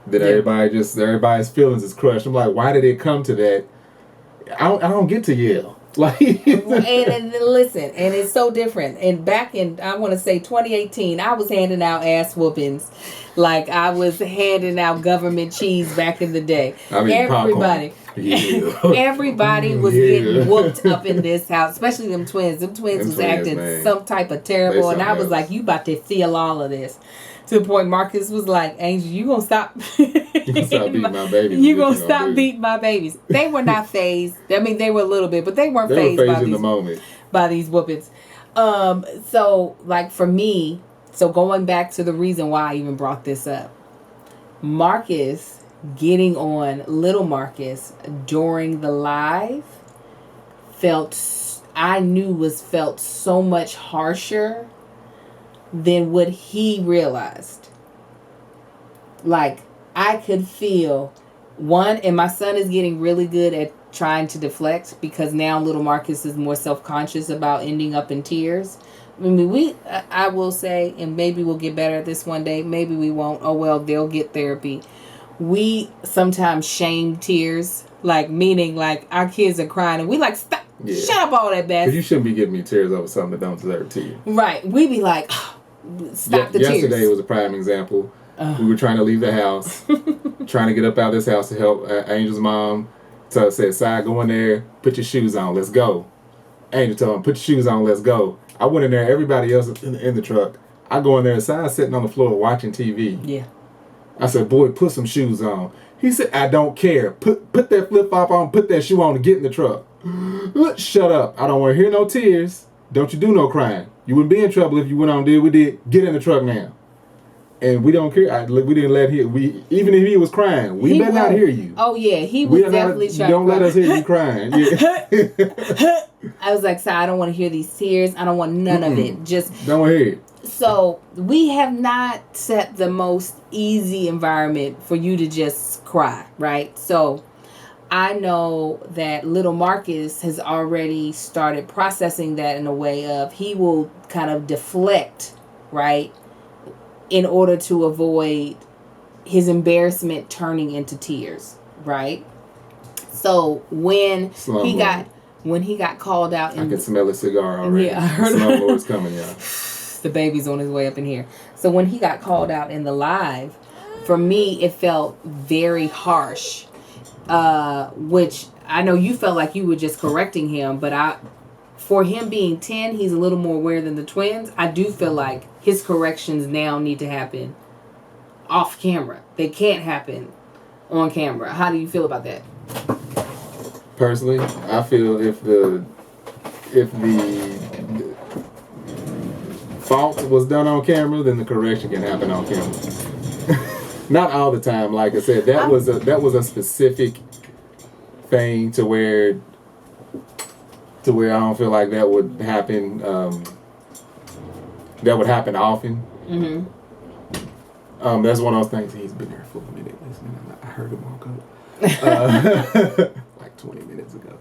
That everybody's feelings is crushed. I'm like, why did it come to that? I don't get to yell. Like, and listen, and it's so different. And back in, I want to say 2018, I was handing out ass whoopings, like I was handing out government cheese back in the day. I mean, everybody, everybody was getting whooped up in this house, especially them twins. Them twins was acting some type of terrible, and I was like, "You about to feel all of this." To the point, Marcus was like, "Angel, you gonna stop? You gonna stop beating my babies? You gonna stop beating my babies?" They were not phased. I mean, they were a little bit, but they weren't phased by these whoopings. So like for me, so going back to the reason why I even brought this up, Marcus getting on little Marcus during the live felt so much harsher than what he realized. Like, I could feel and my son is getting really good at trying to deflect, because now little Marcus is more self-conscious about ending up in tears. I mean, I will say, and maybe we'll get better at this one day, maybe we won't. Oh well, they'll get therapy. We sometimes shame tears, like meaning like our kids are crying and we like, stop, shut up all that bad. Because you shouldn't be giving me tears over something that don't deserve tears. Right. We be like, stop the tears. Yesterday was a prime example. We were trying to leave the house, trying to get up out of this house to help Angel's mom. So I said, Sai, go in there, put your shoes on, let's go. Angel told him, put your shoes on, let's go. I went in there, everybody else in the truck. I go in there, Sai's sitting on the floor watching TV. Yeah. I said, boy, put some shoes on. He said, I don't care. Put that flip-flop on, put that shoe on and get in the truck. Shut up. I don't want to hear no tears. Don't you do no crying. You wouldn't be in trouble if you went on and did what we did. Get in the truck now. And we don't care. We didn't let him. Even if he was crying, we better not hear you. Oh yeah, he was definitely trying. Don't let us hear you crying. Yeah. I was like, so I don't want to hear these tears. I don't want none of it. Just don't want to hear it. So we have not set the most easy environment for you to just cry, right? So I know that little Marcus has already started processing that in a way of he will kind of deflect, right? In order to avoid his embarrassment turning into tears, right? So when he got called out, I can smell a cigar already. Yeah, I heard the Lord's coming, y'all. The baby's on his way up in here. So when he got called out in the live, for me it felt very harsh. Which I know you felt like you were just correcting him, but for him being 10, he's a little more aware than the twins. I do feel like his corrections now need to happen off camera. They can't happen on camera. How do you feel about that? Personally, I feel if the fault was done on camera, then the correction can happen on camera. Not all the time. Like I said, that was a specific thing to where I don't feel like that would happen. That would happen often. Mm-hmm. That's one of those things. He's been there for a minute. I heard him walk up like 20 minutes ago.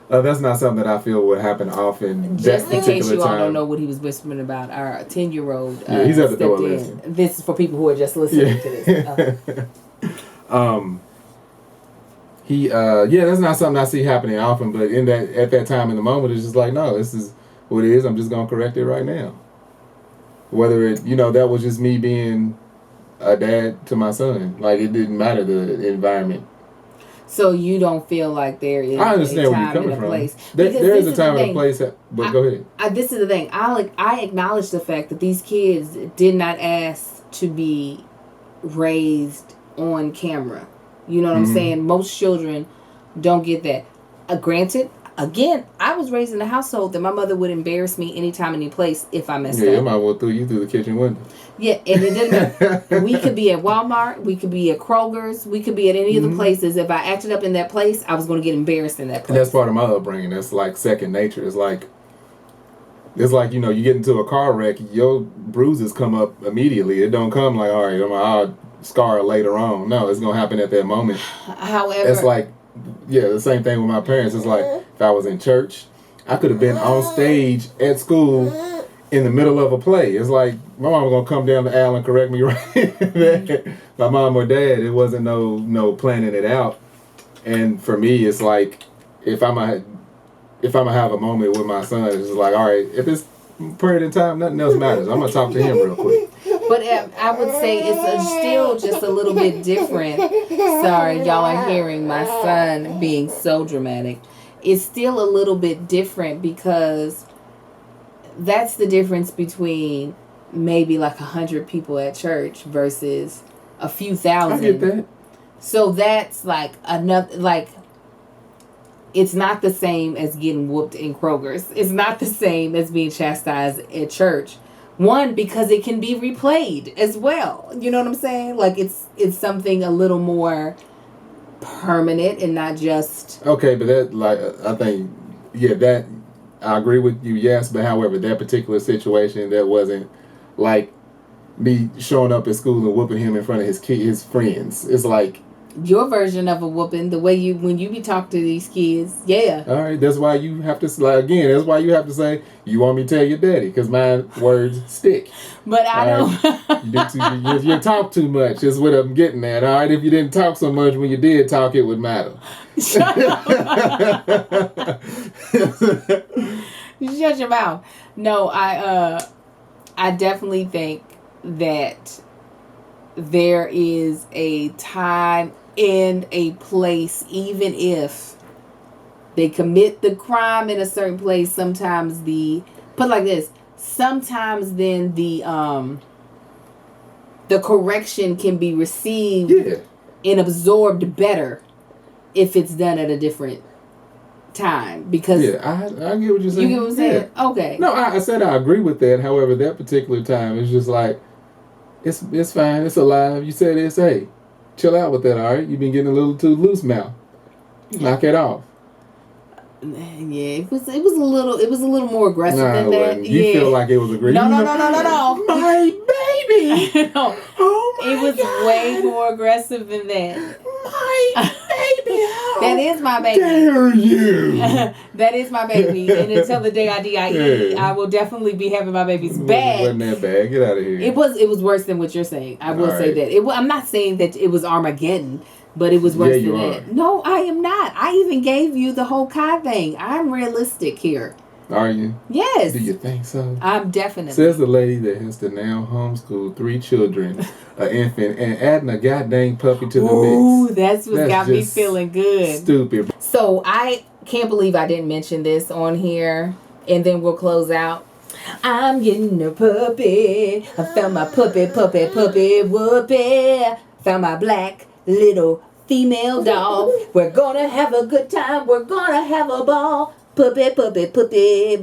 That's not something that I feel would happen often. Just in case you all don't know what he was whispering about, our 10-year-old. Yeah, he's at the door listening. This is for people who are just listening to this. That's not something I see happening often. But at that time in the moment, it's just like, no, this is what it is. I'm just gonna correct it right now. Whether that was just me being a dad to my son, like it didn't matter the environment. So you don't feel like there is I understand a where you're time coming and a from. place. There is a time and a place, but go ahead. This is the thing. I acknowledge the fact that these kids did not ask to be raised on camera. You know what I'm saying? Most children don't get that. Granted, Again, I was raised in a household that my mother would embarrass me anytime, any place if I messed Yeah, up. I might well threw you through the kitchen window. Yeah, and it didn't matter. We could be at Walmart, we could be at Kroger's, we could be at any of the places. If I acted up in that place, I was going to get embarrassed in that place. And that's part of my upbringing. That's like second nature. It's like, you know, you get into a car wreck, your bruises come up immediately. It don't come like, all right, I'll scar later on. No, it's going to happen at that moment. However, it's like, yeah, the same thing with my parents. It's like, if I was in church, I could have been on stage at school in the middle of a play. It's like, my mom was going to come down the aisle and correct me right. My mom or dad, it wasn't no planning it out. And for me, it's like, if I'm gonna have a moment with my son, it's just like, all right, if it's period in time, nothing else matters. I'm gonna talk to him real quick. But I would say it's still just a little bit different. Sorry, y'all are hearing my son being so dramatic. It's still a little bit different because that's the difference between maybe like 100 people at church versus a few thousand. I get that. So that's like another, like, it's not the same as getting whooped in Kroger's. It's not the same as being chastised at church. One, because it can be replayed as well. You know what I'm saying? Like, it's something a little more permanent and not just... Okay, but that, like, I think, yeah, that, I agree with you, yes, but however, that particular situation, that wasn't like me showing up at school and whooping him in front of his friends. It's like... Your version of a whooping, the way when you be talking to these kids, yeah. All right, that's why you have to, like, again, that's why you have to say, you want me to tell your daddy, because my words stick. But I don't. Right? You talk too much is what I'm getting at. All right, if you didn't talk so much when you did talk, it would matter. Shut your mouth. No, I definitely think that there is a time and a place, even if they commit the crime in a certain place. Sometimes sometimes then the correction can be received and absorbed better if it's done at a different time. Because I get what you're saying. You get what I'm saying? Yeah. Okay. No, I said I agree with that. However, that particular time is just like, it's fine. It's alive. You said it's, hey, chill out with that, all right? You've been getting a little too loose mouth. Knock it off. Yeah, it was a little more aggressive than that. You feel like it was aggressive? No. My baby. No. Oh my It was God. way more aggressive than that. My baby. That is my baby. Dare you? That is my baby. And until the day I die, I will definitely be having my baby's back. Wasn't that bad? Get out of here. It was worse than what you're saying. I will say that. I'm not saying that it was Armageddon, but it was worse than that. No, I am not. I even gave you the whole Kai thing. I'm realistic here. Are you? Yes. Do you think so? I'm definitely. Says the lady that has to now homeschool 3 children, an infant, and adding a goddamn puppy to the mix. Ooh, that's what got me feeling good. Stupid. So I can't believe I didn't mention this on here, and then we'll close out. I'm getting a puppy. I found my puppy, whoopee. Found my black little female dog. We're gonna have a good time. We're gonna have a ball. Puppy.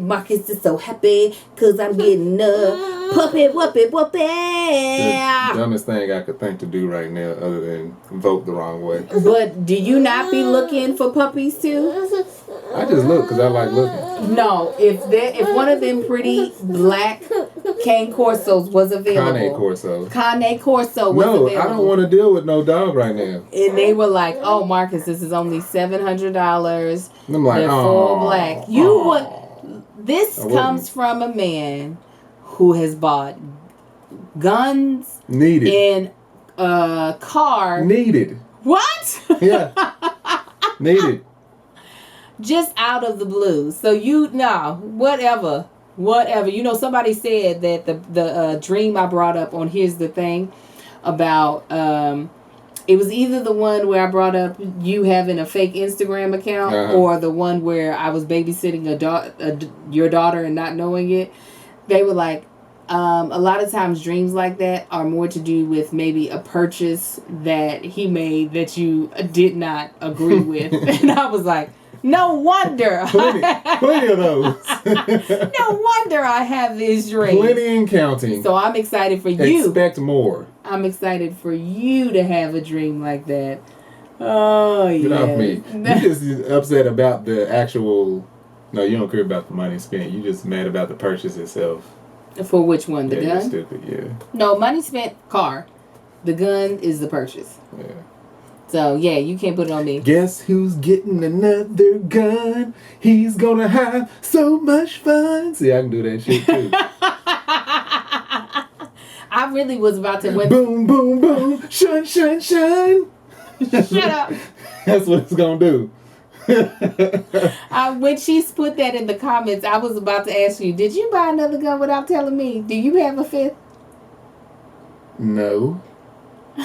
Marcus is so happy because I'm getting a puppy. The dumbest thing I could think to do right now other than vote the wrong way. But do you not be looking for puppies too? I just look because I like looking. No, if one of them pretty black Cane Corsos was available. Cane Corso was available. No, I don't want to deal with no dog right now. And they were like, "Oh, Marcus, this is only $700." I'm like, they're full black. This comes from a man who has bought guns and a car. Needed. What? Yeah. Needed. Just out of the blue. So whatever. You know, somebody said that the dream I brought up on Here's the Thing about it was either the one where I brought up you having a fake Instagram account or the one where I was babysitting your daughter and not knowing it. They were like, a lot of times dreams like that are more to do with maybe a purchase that he made that you did not agree with. And I was like, No wonder. Plenty of those. No wonder I have these dreams. Plenty and counting. So I'm excited for you. Expect more. I'm excited for you to have a dream like that. Oh, yeah. Get off me. You just upset about the actual... No, you don't care about the money spent. You just mad about the purchase itself. For which one? The gun? You're stupid, yeah. No, money spent, car. The gun is the purchase. Yeah. So, yeah, you can't put it on me. Guess who's getting another gun? He's gonna have so much fun. See, I can do that shit too. I really was about to win. Boom, boom, boom. Shun, shun, shun. Shut up. That's what it's gonna do. When she's put that in the comments, I was about to ask you, did you buy another gun without telling me? Do you have a fifth? No.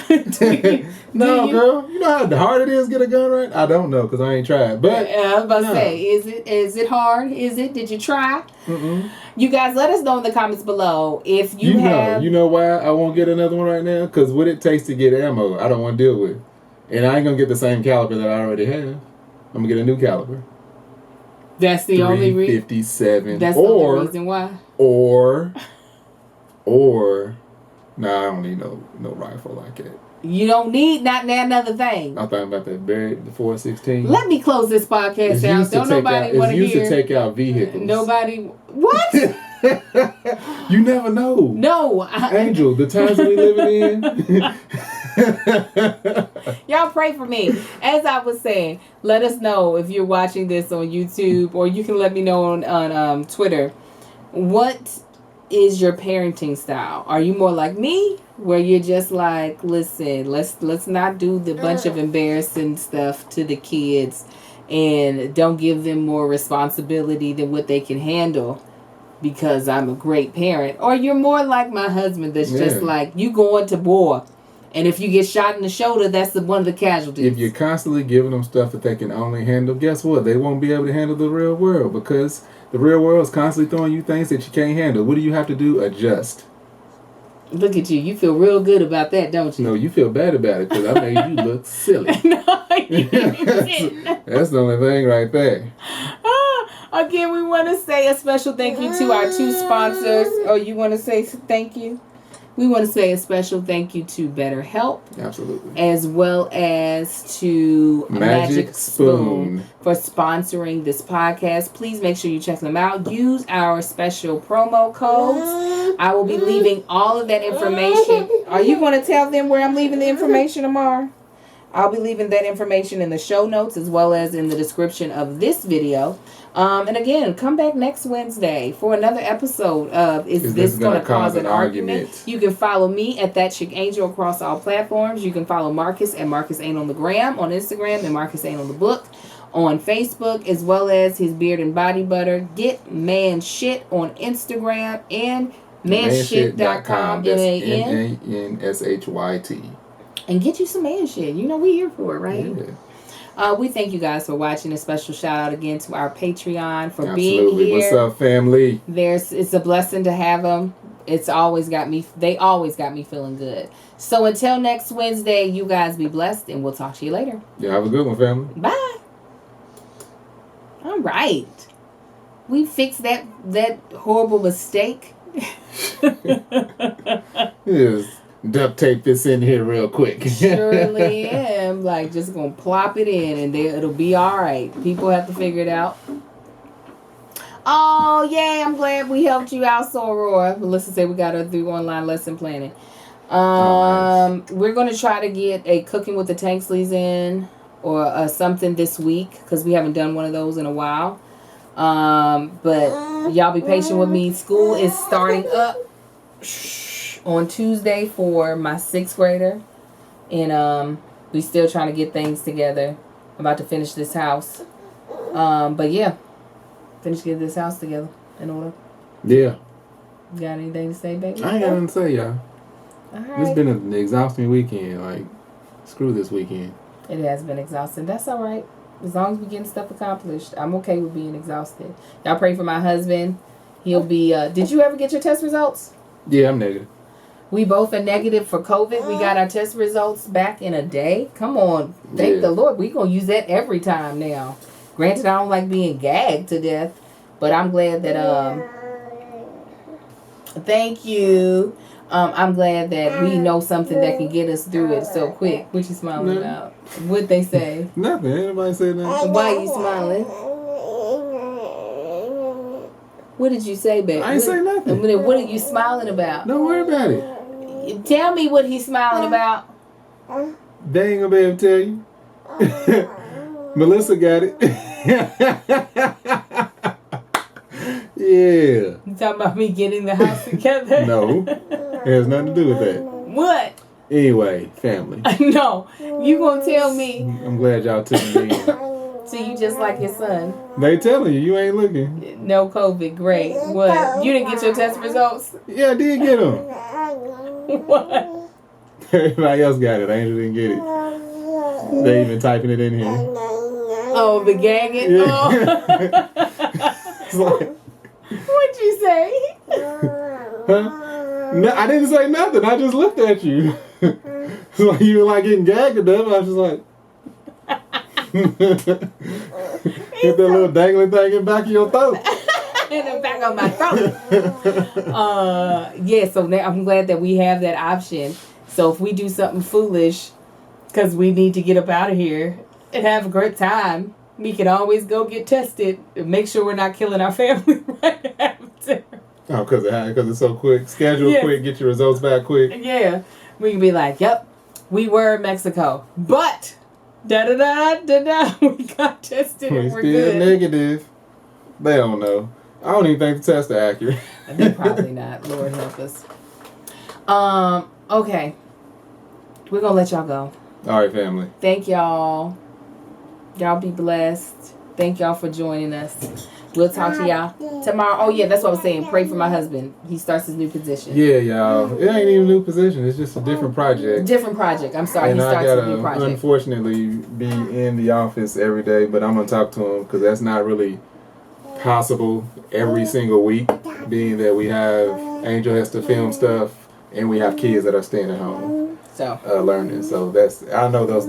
Do No, you? girl. You know how hard it is to get a gun right? I don't know because I ain't tried. But I was about to say, is it hard? Is it? Did you try? Mm-mm. You guys, let us know in the comments below if you have. You know why I won't get another one right now? Because what it takes to get ammo, I don't want to deal with. And I ain't going to get the same caliber that I already have. I'm going to get a new caliber. That's the only reason. 357. That's the only reason why. Or, nah, I don't need no rifle like that. You don't need not another thing. I'm talking about that Barrett, the 416. Let me close this podcast out. Don't nobody want to hear. It's used to take out vehicles. Nobody. What? You never know. No. Angel, the times that we living in. Y'all pray for me. As I was saying, let us know if you're watching this on YouTube, or you can let me know on Twitter. What is your parenting style? Are you more like me, where you're just like, listen, let's not do the bunch of embarrassing stuff to the kids, and don't give them more responsibility than what they can handle, because I'm a great parent? Or you're more like my husband, that's just like, you going to war, and if you get shot in the shoulder, that's one of the casualties. If you're constantly giving them stuff that they can only handle, guess what? They won't be able to handle the real world, because the real world is constantly throwing you things that you can't handle. What do you have to do? Adjust. Look at you. You feel real good about that, don't you? No, you feel bad about it because I made you look silly. No, you didn't. That's the only thing right there. Again, we want to say a special thank you to our two sponsors. Oh, you want to say thank you? We want to say a special thank you to BetterHelp. Absolutely. As well as to Magic Spoon for sponsoring this podcast. Please make sure you check them out. Use our special promo codes. I will be leaving all of that information. Are you going to tell them where I'm leaving the information tomorrow? I'll be leaving that information in the show notes as well as in the description of this video. And again, come back next Wednesday for another episode of Is This Gonna Cause an Argument? You can follow me at ThatChickAngel across all platforms. You can follow Marcus at Marcus Ain't on the Gram on Instagram and Marcus Ain't on the Book on Facebook, as well as his Beard and Body Butter. Get Man Shit on Instagram and manshit.com. MANSHYT. And get you some man shit. You know we here for it, right? Yeah. We thank you guys for watching. A special shout out again to our Patreon for being here. What's up, family? It's a blessing to have them. They always got me feeling good. So until next Wednesday, you guys be blessed, and we'll talk to you later. Yeah, have a good one, family. Bye. All right. We fixed that horrible mistake. Yes. Duct tape this in here real quick. Surely am. Like, just gonna plop it in and it'll be alright. People have to figure it out. Oh, yay. I'm glad we helped you out, so Aurora. Melissa said we got her through online lesson planning. Nice. We're gonna try to get a Cooking with the Tanksleys in or something this week, because we haven't done one of those in a while. But y'all be patient with me. School is starting up on Tuesday for my 6th grader, and we still trying to get things together. I'm about to finish this house, but yeah, get this house together in order. Yeah. You got anything to say, baby? I ain't got nothing to say, y'all. All right. It's been an exhausting weekend. Like, screw this weekend. It has been exhausting. That's all right. As long as we getting stuff accomplished, I'm okay with being exhausted. Y'all pray for my husband. He'll be. Did you ever get your test results? Yeah, I'm negative. We both are negative for COVID. We got our test results back in a day. Come on. Thank the Lord. We're going to use that every time now. Granted, I don't like being gagged to death, but I'm glad that thank you. I'm glad that we know something that can get us through it so quick. What you smiling about? What they say? Nothing. Anybody say nothing? Why are you smiling? What did you say, babe? I ain't say nothing. What are you smiling about? Don't worry about it. Tell me what he's smiling about. They ain't gonna be able to tell you. Melissa got it. Yeah. You talking about me getting the house together? No. It has nothing to do with that. What? Anyway, family. No. You gonna tell me. I'm glad y'all tuned in. So you just like your son. They telling you, you ain't looking. No COVID. Great. What? You didn't get your test results? Yeah, I did get them. What? Everybody else got it. Angel didn't get it. They even typing it in here. Oh, the gagging? Yeah. Oh. It's like, What'd you say? huh? No, I didn't say nothing. I just looked at you. It's like you were like getting gagged to death. I was just like, get that little dangling thing in the back of your throat. In the back of my throat. Yeah, so now I'm glad that we have that option. So if we do something foolish, because we need to get up out of here and have a great time, we can always go get tested and make sure we're not killing our family right after. Oh, because it's so quick. Schedule quick, get your results back quick. Yeah. We can be like, yep, we were in Mexico, but da-da-da-da-da, we got tested and we're still good. Negative. They don't know. I don't even think the tests are accurate. They're probably not. Lord help us. Okay. We're going to let y'all go. All right, family. Thank y'all. Y'all be blessed. Thank y'all for joining us. We'll talk to y'all tomorrow. Oh, yeah, that's what I was saying. Pray for my husband. He starts his new position. Yeah, y'all. It ain't even a new position. It's just a different project. Different project. I'm sorry. And he starts a new I project. gotta, unfortunately, be in the office every day, but I'm going to talk to him because that's not really possible every single week, being that we have Angel has to film stuff and we have kids that are staying at home learning. So that's, I know those,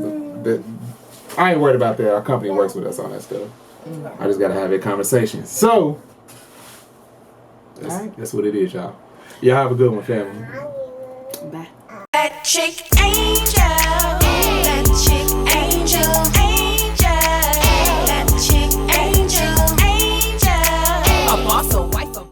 I ain't worried about that. Our company works with us on that stuff. I just gotta have a conversation. So that's what it is, y'all. Y'all have a good one, family. Bye. That chick angel.